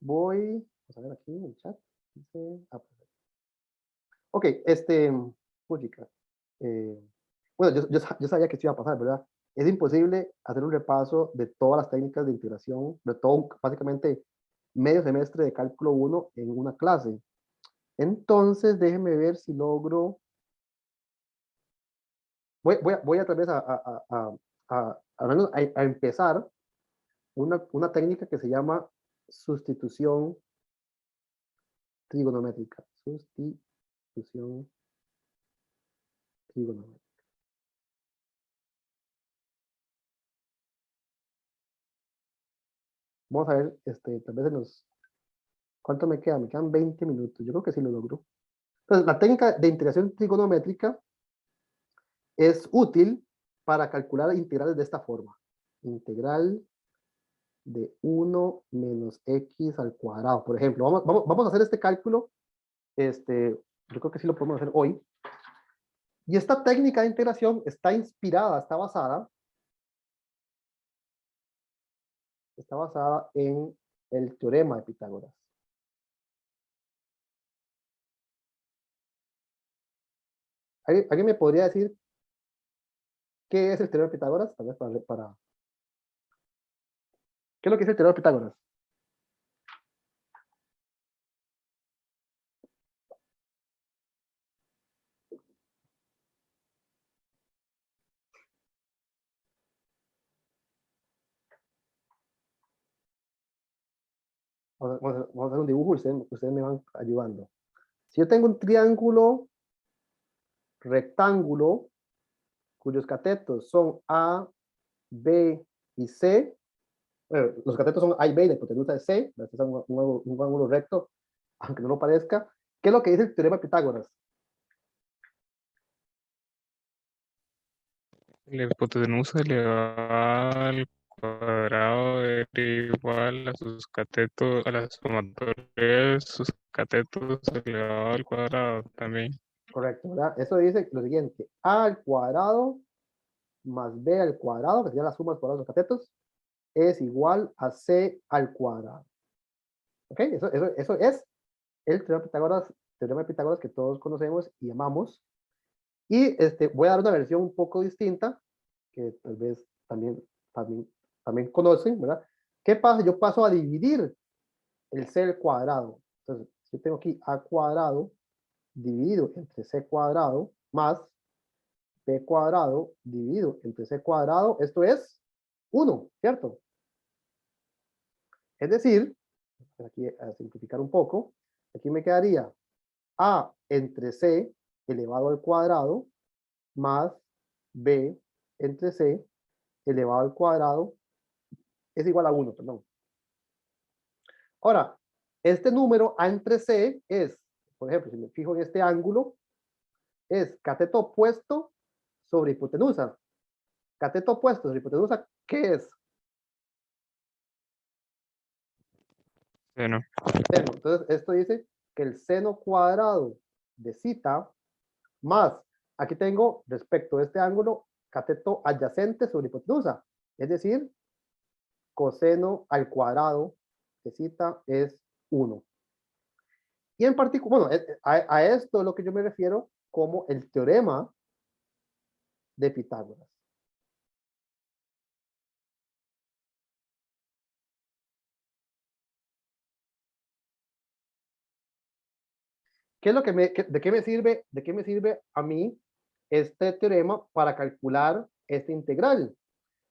voy a ver aquí en el chat. Ok, música. Bueno, yo sabía que esto iba a pasar, ¿verdad? Es imposible hacer un repaso de todas las técnicas de integración, de todo, básicamente, medio semestre de cálculo 1 en una clase. Entonces, déjenme ver si logro. Voy a tal vez a empezar una técnica que se llama sustitución trigonométrica. Sustitución trigonométrica. Vamos a ver, tal vez ¿cuánto me queda? Me quedan 20 minutos. Yo creo que sí lo logro. Entonces, la técnica de integración trigonométrica es útil para calcular integrales de esta forma. Integral de 1 menos x al cuadrado. Por ejemplo, vamos a hacer este cálculo. Yo creo que sí lo podemos hacer hoy. Y esta técnica de integración está basada en el teorema de Pitágoras. ¿Alguien me podría decir qué es el teorema de Pitágoras? Tal vez ¿qué es lo que es el teorema de Pitágoras? Vamos a hacer un dibujo y ustedes me van ayudando. Si yo tengo un triángulo rectángulo cuyos catetos son A, B y C, bueno, los catetos son A y B y la hipotenusa es C, este es un ángulo recto, aunque no lo parezca. ¿Qué es lo que dice el teorema de Pitágoras? La hipotenusa elevada al cuadrado es igual a sus catetos, a las sumatorias de sus catetos elevado al cuadrado también. Correcto, ¿verdad? Eso dice lo siguiente, a al cuadrado más b al cuadrado, que sería la suma de los cuadrados de los catetos, es igual a c al cuadrado. ¿Ok? Eso es el teorema de Pitágoras que todos conocemos y amamos. Y voy a dar una versión un poco distinta, que tal vez también conocen, ¿verdad? ¿Qué pasa? Yo paso a dividir el c al cuadrado. Entonces, yo tengo aquí a cuadrado dividido entre c cuadrado más b cuadrado dividido entre c cuadrado. Esto es 1, ¿cierto? Es decir, aquí a simplificar un poco, aquí me quedaría a entre c elevado al cuadrado más b entre c elevado al cuadrado es igual a 1, perdón. Ahora, este número a entre c es, por ejemplo, si me fijo en este ángulo, es cateto opuesto sobre hipotenusa. Cateto opuesto sobre hipotenusa, ¿qué es? Seno. Seno. Entonces, esto dice que el seno cuadrado de zeta más, aquí tengo respecto a este ángulo, cateto adyacente sobre hipotenusa. Es decir, coseno al cuadrado de zeta es 1. Y en particular, bueno, a esto es lo que yo me refiero como el teorema de Pitágoras. ¿Qué es lo que de qué me sirve a mí este teorema para calcular esta integral?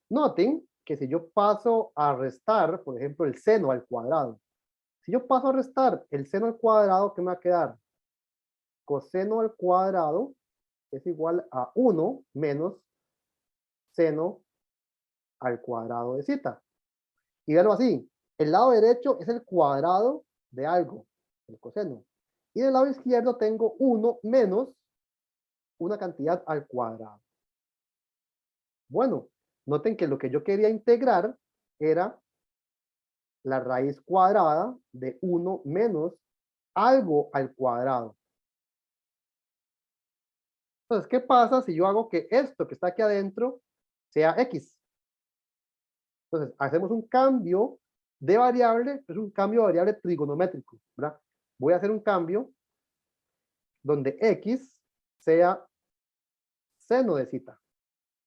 Noten que si yo paso a restar, por ejemplo, el seno al cuadrado, si yo paso a restar el seno al cuadrado, ¿qué me va a quedar? Coseno al cuadrado es igual a 1 menos seno al cuadrado de zeta. Y verlo así, el lado derecho es el cuadrado de algo, el coseno. Y del lado izquierdo tengo 1 menos una cantidad al cuadrado. Bueno, noten que lo que yo quería integrar era la raíz cuadrada de 1 menos algo al cuadrado. Entonces, ¿qué pasa si yo hago que esto que está aquí adentro sea x? Entonces, hacemos un cambio de variable, es un cambio de variable trigonométrico, ¿verdad? Voy a hacer un cambio donde x sea seno de zeta.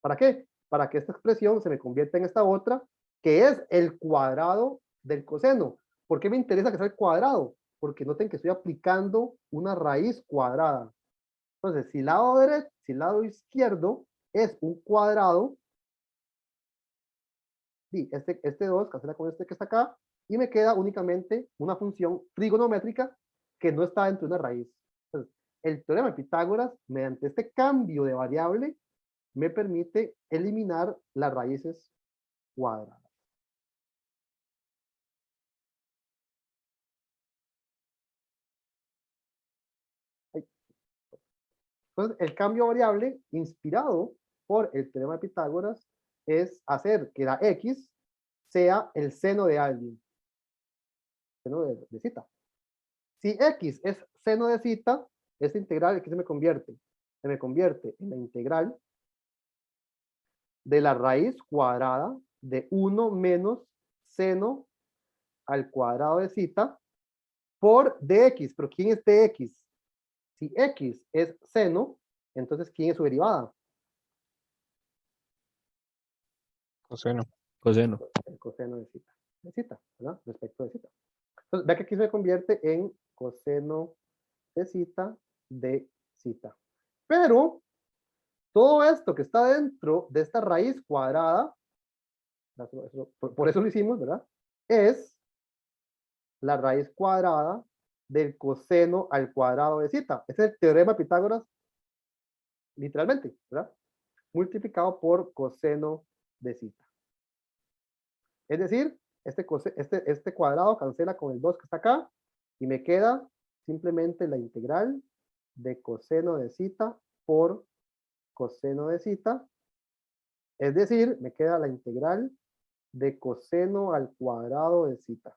¿Para qué? Para que esta expresión se me convierta en esta otra, que es el cuadrado del coseno. ¿Por qué me interesa que sea el cuadrado? Porque noten que estoy aplicando una raíz cuadrada. Entonces, si lado derecho, si lado izquierdo es un cuadrado, sí, este 2 cancela con este que está acá, y me queda únicamente una función trigonométrica que no está dentro de una raíz. Entonces, el teorema de Pitágoras, mediante este cambio de variable, me permite eliminar las raíces cuadradas. Entonces, el cambio variable inspirado por el teorema de Pitágoras es hacer que la x sea el seno de alguien. Seno de zeta. Si x es seno de zeta, esta integral, ¿qué se me convierte? Se me convierte en la integral de la raíz cuadrada de 1 menos seno al cuadrado de zeta por dx. ¿Pero quién es dx? Si x es seno, entonces ¿quién es su derivada? Coseno. Coseno. El coseno de zeta, ¿verdad? Respecto de zeta. Entonces, vea que aquí se convierte en coseno de zeta de zeta. Pero todo esto que está dentro de esta raíz cuadrada, por eso lo hicimos, ¿verdad? Es la raíz cuadrada del coseno al cuadrado de zeta. Ese es el teorema de Pitágoras, literalmente, ¿verdad? Multiplicado por coseno de zeta. Es decir, este cuadrado cancela con el 2 que está acá y me queda simplemente la integral de coseno de zeta por coseno de zeta. Es decir, me queda la integral de coseno al cuadrado de zeta.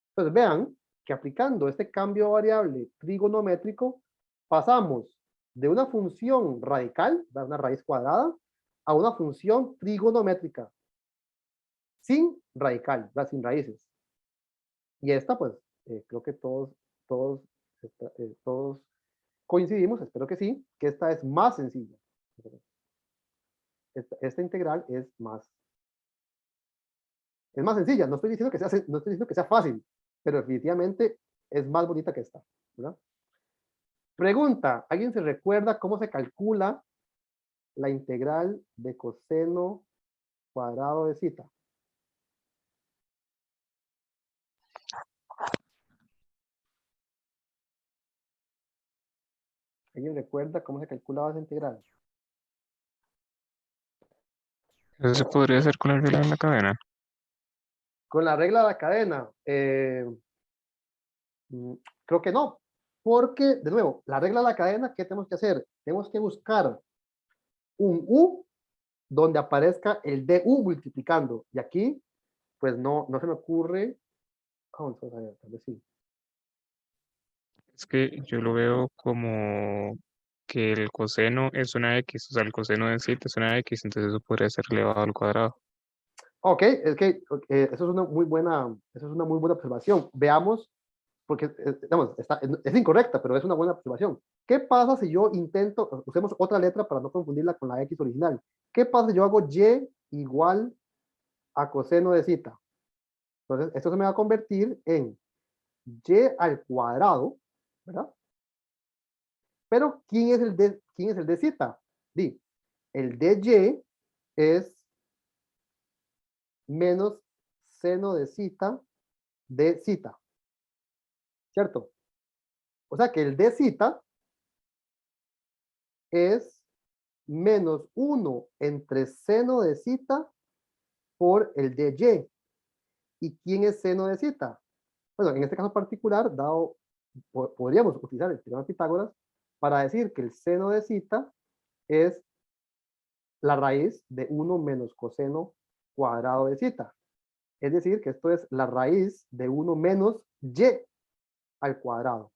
Entonces vean que aplicando este cambio variable trigonométrico pasamos de una función radical, una raíz cuadrada, a una función trigonométrica, sin radical, sin raíces. Y esta, pues, creo que todos coincidimos, espero que sí, que esta es más sencilla. Esta integral es más sencilla. No estoy diciendo que sea fácil, pero definitivamente es más bonita que esta, ¿verdad? Pregunta, ¿alguien se recuerda cómo se calcula la integral de coseno cuadrado de zeta? ¿Alguien recuerda cómo se calculaba esa integral? Eso se podría hacer con la regla de la cadena. Con la regla de la cadena, creo que no, porque, de nuevo, la regla de la cadena, ¿qué tenemos que hacer? Tenemos que buscar un U donde aparezca el DU multiplicando, y aquí, pues no se me ocurre, vamos a ver, tal vez sí. Es que yo lo veo como que el coseno es una X, o sea, el coseno de zeta es una X, entonces eso podría ser elevado al cuadrado. Ok, es que eso es una muy buena observación. Veamos, porque digamos, es incorrecta, pero es una buena observación. ¿Qué pasa si yo intento, usemos otra letra para no confundirla con la X original? ¿Qué pasa si yo hago Y igual a coseno de zeta? Entonces, esto se me va a convertir en Y al cuadrado, ¿verdad? Pero, ¿quién es el de zeta? El de Y es menos seno de zeta de zeta, ¿cierto? O sea que el de zeta es menos 1 entre seno de zeta por el de Y. ¿Y quién es seno de zeta? Bueno, en este caso particular, podríamos utilizar el teorema de Pitágoras para decir que el seno de zeta es la raíz de 1 menos coseno cuadrado de zeta. Es decir, que esto es la raíz de 1 menos Y al cuadrado.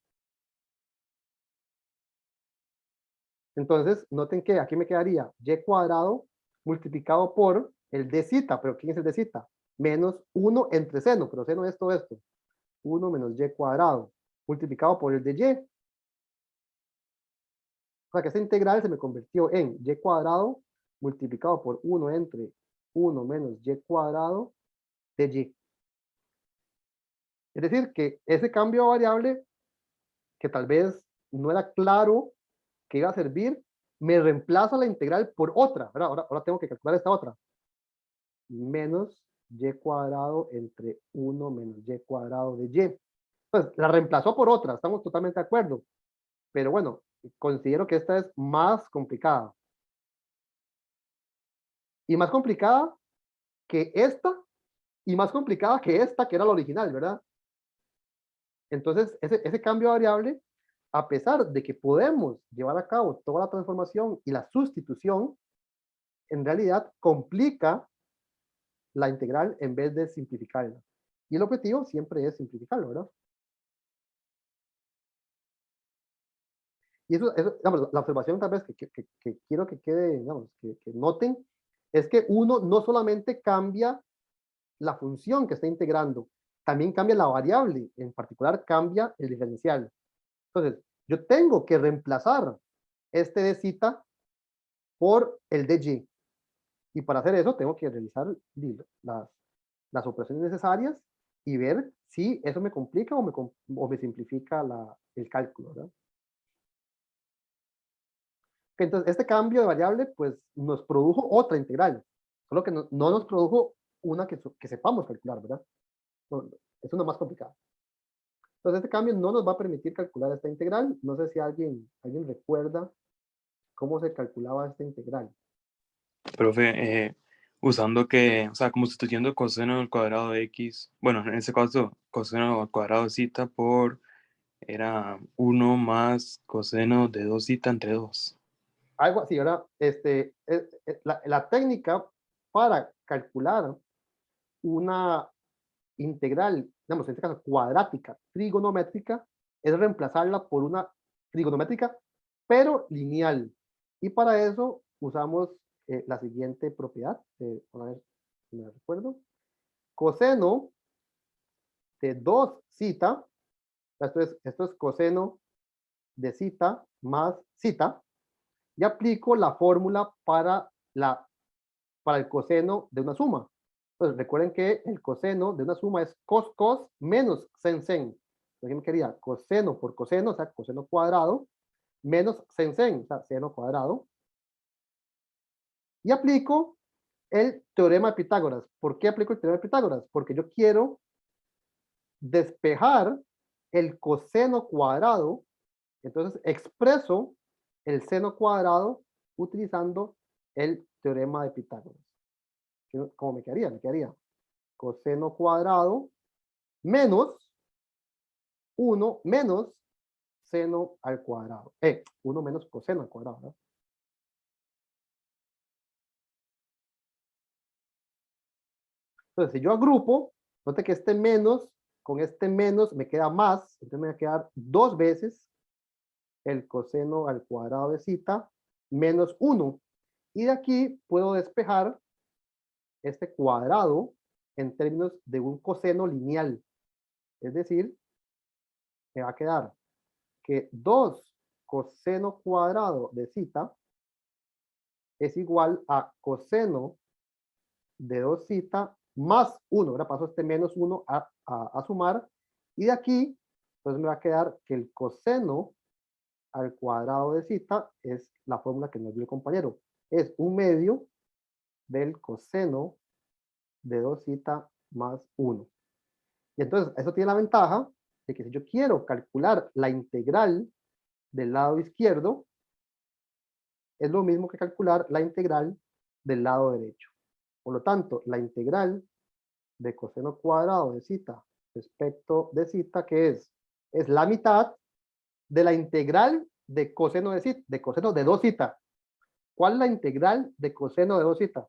Entonces, noten que aquí me quedaría Y cuadrado multiplicado por el de zeta. ¿Pero quién es el de zeta? Menos 1 entre seno, pero seno es todo esto. 1 menos Y cuadrado multiplicado por el de Y. O sea que esta integral se me convirtió en Y cuadrado multiplicado por 1 entre 1 menos Y cuadrado de Y. Es decir, que ese cambio de variable, que tal vez no era claro que iba a servir, me reemplaza la integral por otra, ¿verdad? Ahora tengo que calcular esta otra. Menos Y cuadrado entre 1 menos Y cuadrado de Y. Pues la reemplazó por otra, estamos totalmente de acuerdo. Pero bueno, considero que esta es más complicada. Y más complicada que esta, y más complicada que esta, que era la original, ¿verdad? Entonces, ese cambio de variable, a pesar de que podemos llevar a cabo toda la transformación y la sustitución, en realidad complica la integral en vez de simplificarla. Y el objetivo siempre es simplificarlo, ¿verdad? Y eso digamos, la observación tal vez que quiero que quede, digamos, que noten, es que uno no solamente cambia la función que está integrando, también cambia la variable, en particular cambia el diferencial. Entonces, yo tengo que reemplazar este de zeta por el de y. Y para hacer eso tengo que realizar las operaciones necesarias y ver si eso me complica o me simplifica el cálculo, ¿verdad? Entonces, este cambio de variable, pues, nos produjo otra integral, solo que no nos produjo una que sepamos calcular, ¿verdad? No, es una más complicada. Entonces, este cambio no nos va a permitir calcular esta integral. No sé si alguien recuerda cómo se calculaba esta integral. Profe, usando que, o sea, como sustituyendo coseno al cuadrado de x, bueno, en este caso, coseno al cuadrado de zeta era 1 más coseno de 2 zeta entre 2. Algo así, ¿verdad? La técnica para calcular una integral, digamos, en este caso cuadrática, trigonométrica, es reemplazarla por una trigonométrica, pero lineal. Y para eso usamos la siguiente propiedad. A ver si me recuerdo. Coseno de 2 zeta, esto es coseno de zeta más zeta, y aplico la fórmula para el coseno de una suma. Entonces, recuerden que el coseno de una suma es cos menos sen. Entonces, me quería coseno por coseno, o sea, coseno cuadrado, menos sen, o sea, seno cuadrado. Y aplico el teorema de Pitágoras. ¿Por qué aplico el teorema de Pitágoras? Porque yo quiero despejar el coseno cuadrado, entonces expreso el seno cuadrado utilizando el teorema de Pitágoras. ¿Cómo me quedaría? Me quedaría coseno cuadrado menos 1 menos seno al cuadrado. 1 menos coseno al cuadrado, ¿verdad? Entonces, si yo agrupo, note que este menos, con este menos me queda más, entonces me va a quedar 2 veces el coseno al cuadrado de zeta menos 1. Y de aquí puedo despejar este cuadrado en términos de un coseno lineal. Es decir, me va a quedar que 2 coseno cuadrado de zeta es igual a coseno de 2 zeta más 1. Ahora paso este menos 1 a sumar. Y de aquí, entonces me va a quedar que el coseno al cuadrado de zeta es la fórmula que nos dio el compañero. Es 1/2 del coseno de 2 zeta más 1. Y entonces, eso tiene la ventaja de que si yo quiero calcular la integral del lado izquierdo, es lo mismo que calcular la integral del lado derecho. Por lo tanto, la integral de coseno cuadrado de zeta respecto de zeta, que es la mitad de la integral de coseno de zeta, de coseno de 2 zeta. ¿Cuál es la integral de coseno de 2 zeta?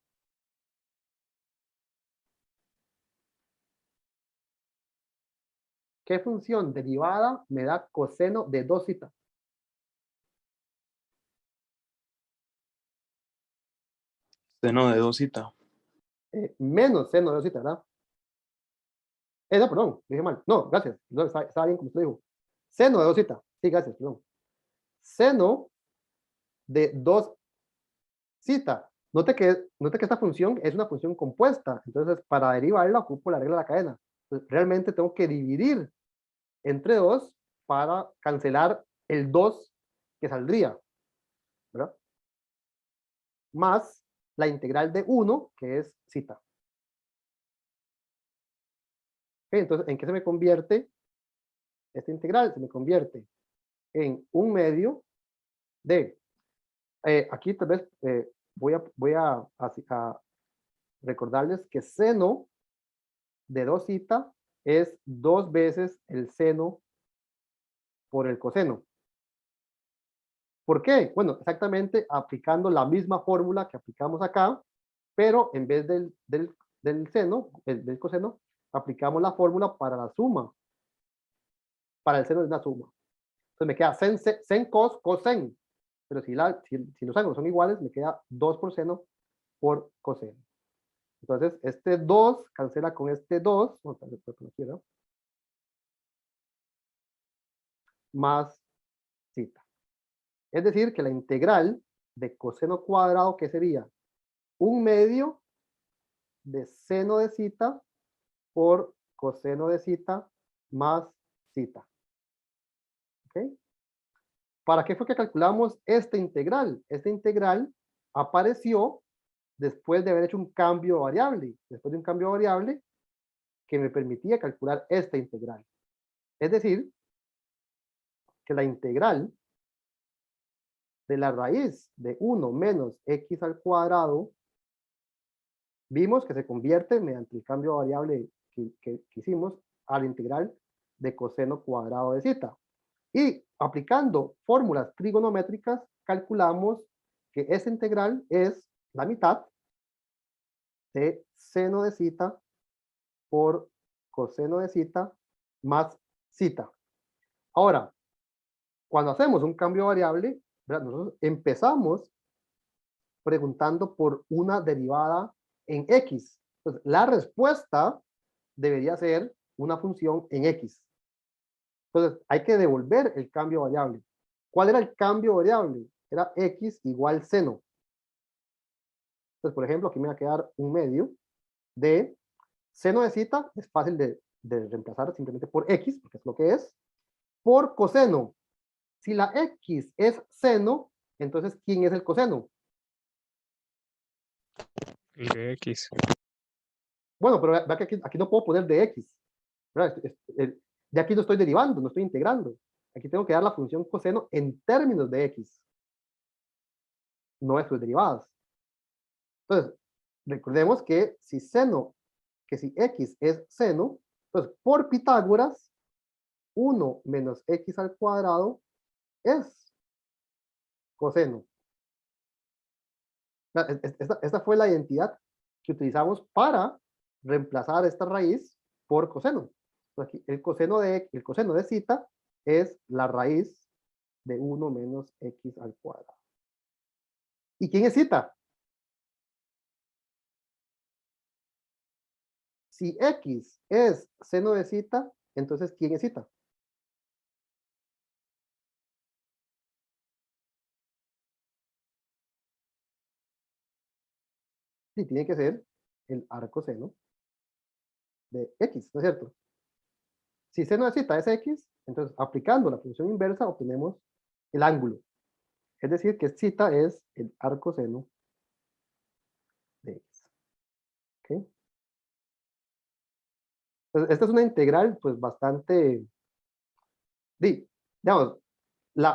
¿Qué función derivada me da coseno de 2 zeta? Seno de 2 zeta. Menos seno de 2 zeta, ¿verdad? No, perdón, dije mal. No, gracias. No, estaba bien como usted dijo. Seno de 2 zeta. Sí, gracias, perdón. Seno de 2 zeta. Note que esta función es una función compuesta. Entonces, para derivarla, ocupo la regla de la cadena. Entonces, realmente tengo que dividir entre 2 para cancelar el 2 que saldría, ¿verdad? Más la integral de 1, que es zeta. Okay, entonces, ¿en qué se me convierte esta integral? Se me convierte en 1/2 de, aquí tal vez voy a recordarles que seno de 2 zeta es 2 veces el seno por el coseno. ¿Por qué? Bueno, exactamente aplicando la misma fórmula que aplicamos acá, pero en vez del seno, del coseno, aplicamos la fórmula para la suma, para el seno de una suma. Entonces me queda sen cos, cosen. Pero si los ángulos son iguales, me queda 2 por seno por coseno. Entonces, este 2 cancela con este 2, más zeta. Es decir, que la integral de coseno cuadrado, ¿qué sería? 1/2 de seno de zeta por coseno de zeta más zeta. ¿Ok? ¿Para qué fue que calculamos esta integral? Esta integral apareció después de haber hecho un cambio variable. Después de un cambio variable que me permitía calcular esta integral. Es decir, que la integral de la raíz de 1 menos x al cuadrado, vimos que se convierte mediante el cambio variable que hicimos a la integral de coseno cuadrado de zeta. Y aplicando fórmulas trigonométricas, calculamos que esa integral es la mitad de seno de zeta por coseno de zeta más zeta. Ahora, Cuando hacemos un cambio de variable, ¿verdad? Nosotros empezamos preguntando por una derivada en X. Entonces, la respuesta debería ser una función en X. Entonces, hay que devolver el cambio variable. ¿Cuál era el cambio variable? Era X igual seno. Entonces, por ejemplo, aquí me va a quedar un medio de seno de cita, es fácil de reemplazar simplemente por X, porque es lo que es, por coseno. Si la X es seno, entonces, ¿quién es el coseno? El de X. Bueno, pero vea que aquí no puedo poner de X. De aquí no estoy derivando, no estoy integrando. Aquí tengo que dar la función coseno en términos de X, no de sus derivadas. Entonces, recordemos que si si X es seno, entonces por Pitágoras, 1 menos X al cuadrado es coseno. Esta fue la identidad que utilizamos para reemplazar esta raíz por coseno. Aquí, el coseno de cita es la raíz de 1 menos X al cuadrado. ¿Y quién es cita? Si X es seno de cita, entonces ¿quién es cita? Sí, tiene que ser el arcoseno de X, ¿no es cierto? Si seno de cita es X, entonces aplicando la función inversa obtenemos el ángulo. Es decir, que cita es el arcoseno de X. ¿Okay? Entonces, esta es una integral pues bastante, digamos,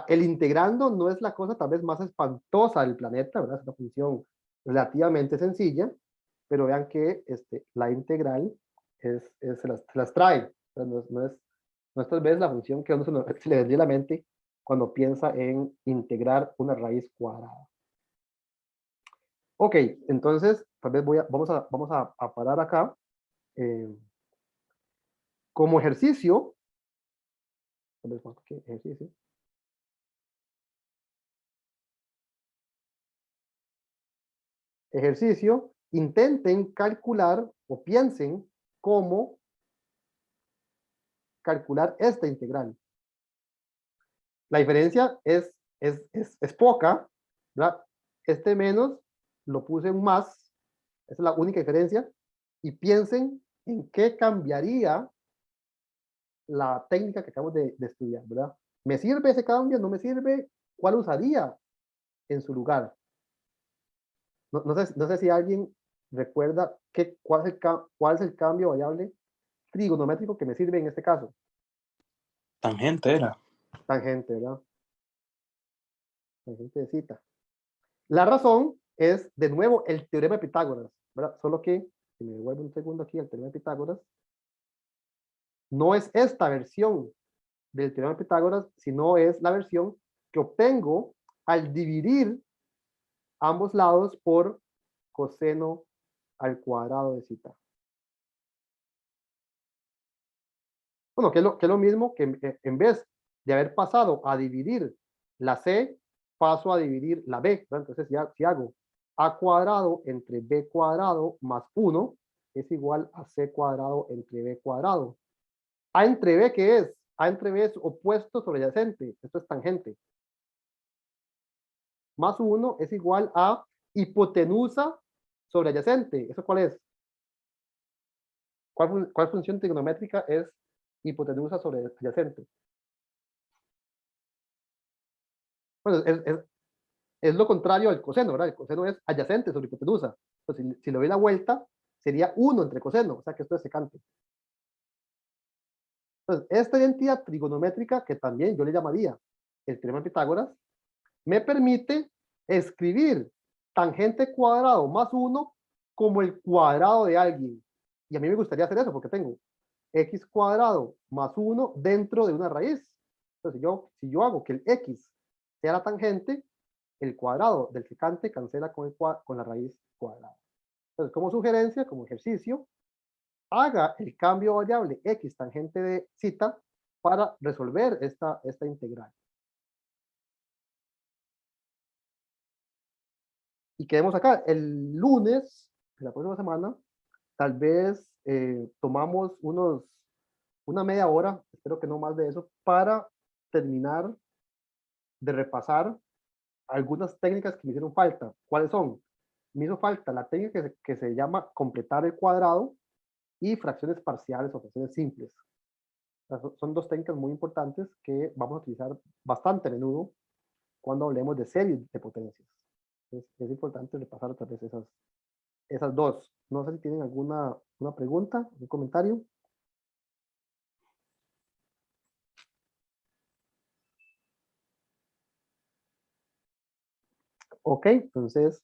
el integrando no es la cosa tal vez más espantosa del planeta, ¿verdad? Es una función relativamente sencilla, pero vean que la integral se las trae. No es tal vez la función que a uno se le vendría a la mente cuando piensa en integrar una raíz cuadrada. Ok, entonces tal vez vamos a parar acá. Como ejercicio, tal vez aquí, ejercicio. Ejercicio, intenten calcular o piensen cómo calcular esta integral. La diferencia es poca, ¿verdad? Este menos lo puse en más, esa es la única diferencia, y piensen en qué cambiaría la técnica que acabamos de estudiar, ¿verdad? ¿Me sirve ese cambio? ¿No me sirve? ¿Cuál usaría en su lugar? No sé si alguien recuerda cuál es el cambio variable trigonométrico que me sirve en este caso. Tangente era. Tangente, ¿verdad? Tangente de cita. La razón es, de nuevo, el teorema de Pitágoras, ¿verdad? Solo que, si me devuelvo un segundo aquí al teorema de Pitágoras, no es esta versión del teorema de Pitágoras, sino es la versión que obtengo al dividir ambos lados por coseno al cuadrado de cita. Bueno, que es lo mismo que en vez de haber pasado a dividir la C, paso a dividir la B, ¿verdad? Entonces, si hago A cuadrado entre B cuadrado más 1 es igual a C cuadrado entre B cuadrado. A entre B, ¿qué es? A entre B es opuesto sobre adyacente. Esto es tangente. Más 1 es igual a hipotenusa sobre adyacente. ¿Eso cuál es? ¿Cuál función trigonométrica es hipotenusa sobre adyacente? Bueno, es lo contrario al coseno, ¿verdad? El coseno es adyacente sobre hipotenusa. Entonces, si le doy la vuelta, sería 1 entre coseno, o sea que esto es secante. Entonces, esta identidad trigonométrica, que también yo le llamaría el teorema de Pitágoras, me permite escribir tangente cuadrado más 1 como el cuadrado de alguien. Y a mí me gustaría hacer eso porque tengo x cuadrado más 1 dentro de una raíz. Entonces, si yo hago que el x sea la tangente, el cuadrado del secante cancela con la raíz cuadrada. Entonces, como sugerencia, como ejercicio, haga el cambio variable x tangente de cita para resolver esta integral. y quedemos acá. El lunes, la próxima semana, tal vez tomamos una media hora, espero que no más de eso, para terminar de repasar algunas técnicas que me hicieron falta. ¿Cuáles son? Me hizo falta la técnica que se llama completar el cuadrado y fracciones parciales o fracciones simples. Son dos técnicas muy importantes que vamos a utilizar bastante a menudo cuando hablemos de series de potencias. Es importante repasar otra vez esas dos. No sé si tienen alguna pregunta, un comentario. Ok, entonces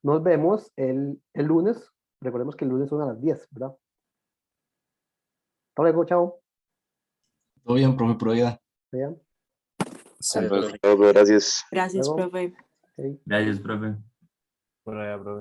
nos vemos el lunes. Recordemos que el lunes son a las 10, ¿verdad? Hasta luego, chao. Todo bien, profe Provida. Vean. Gracias. Gracias, Luego. profe. Ok. Gracias, profe. Por allá, bro.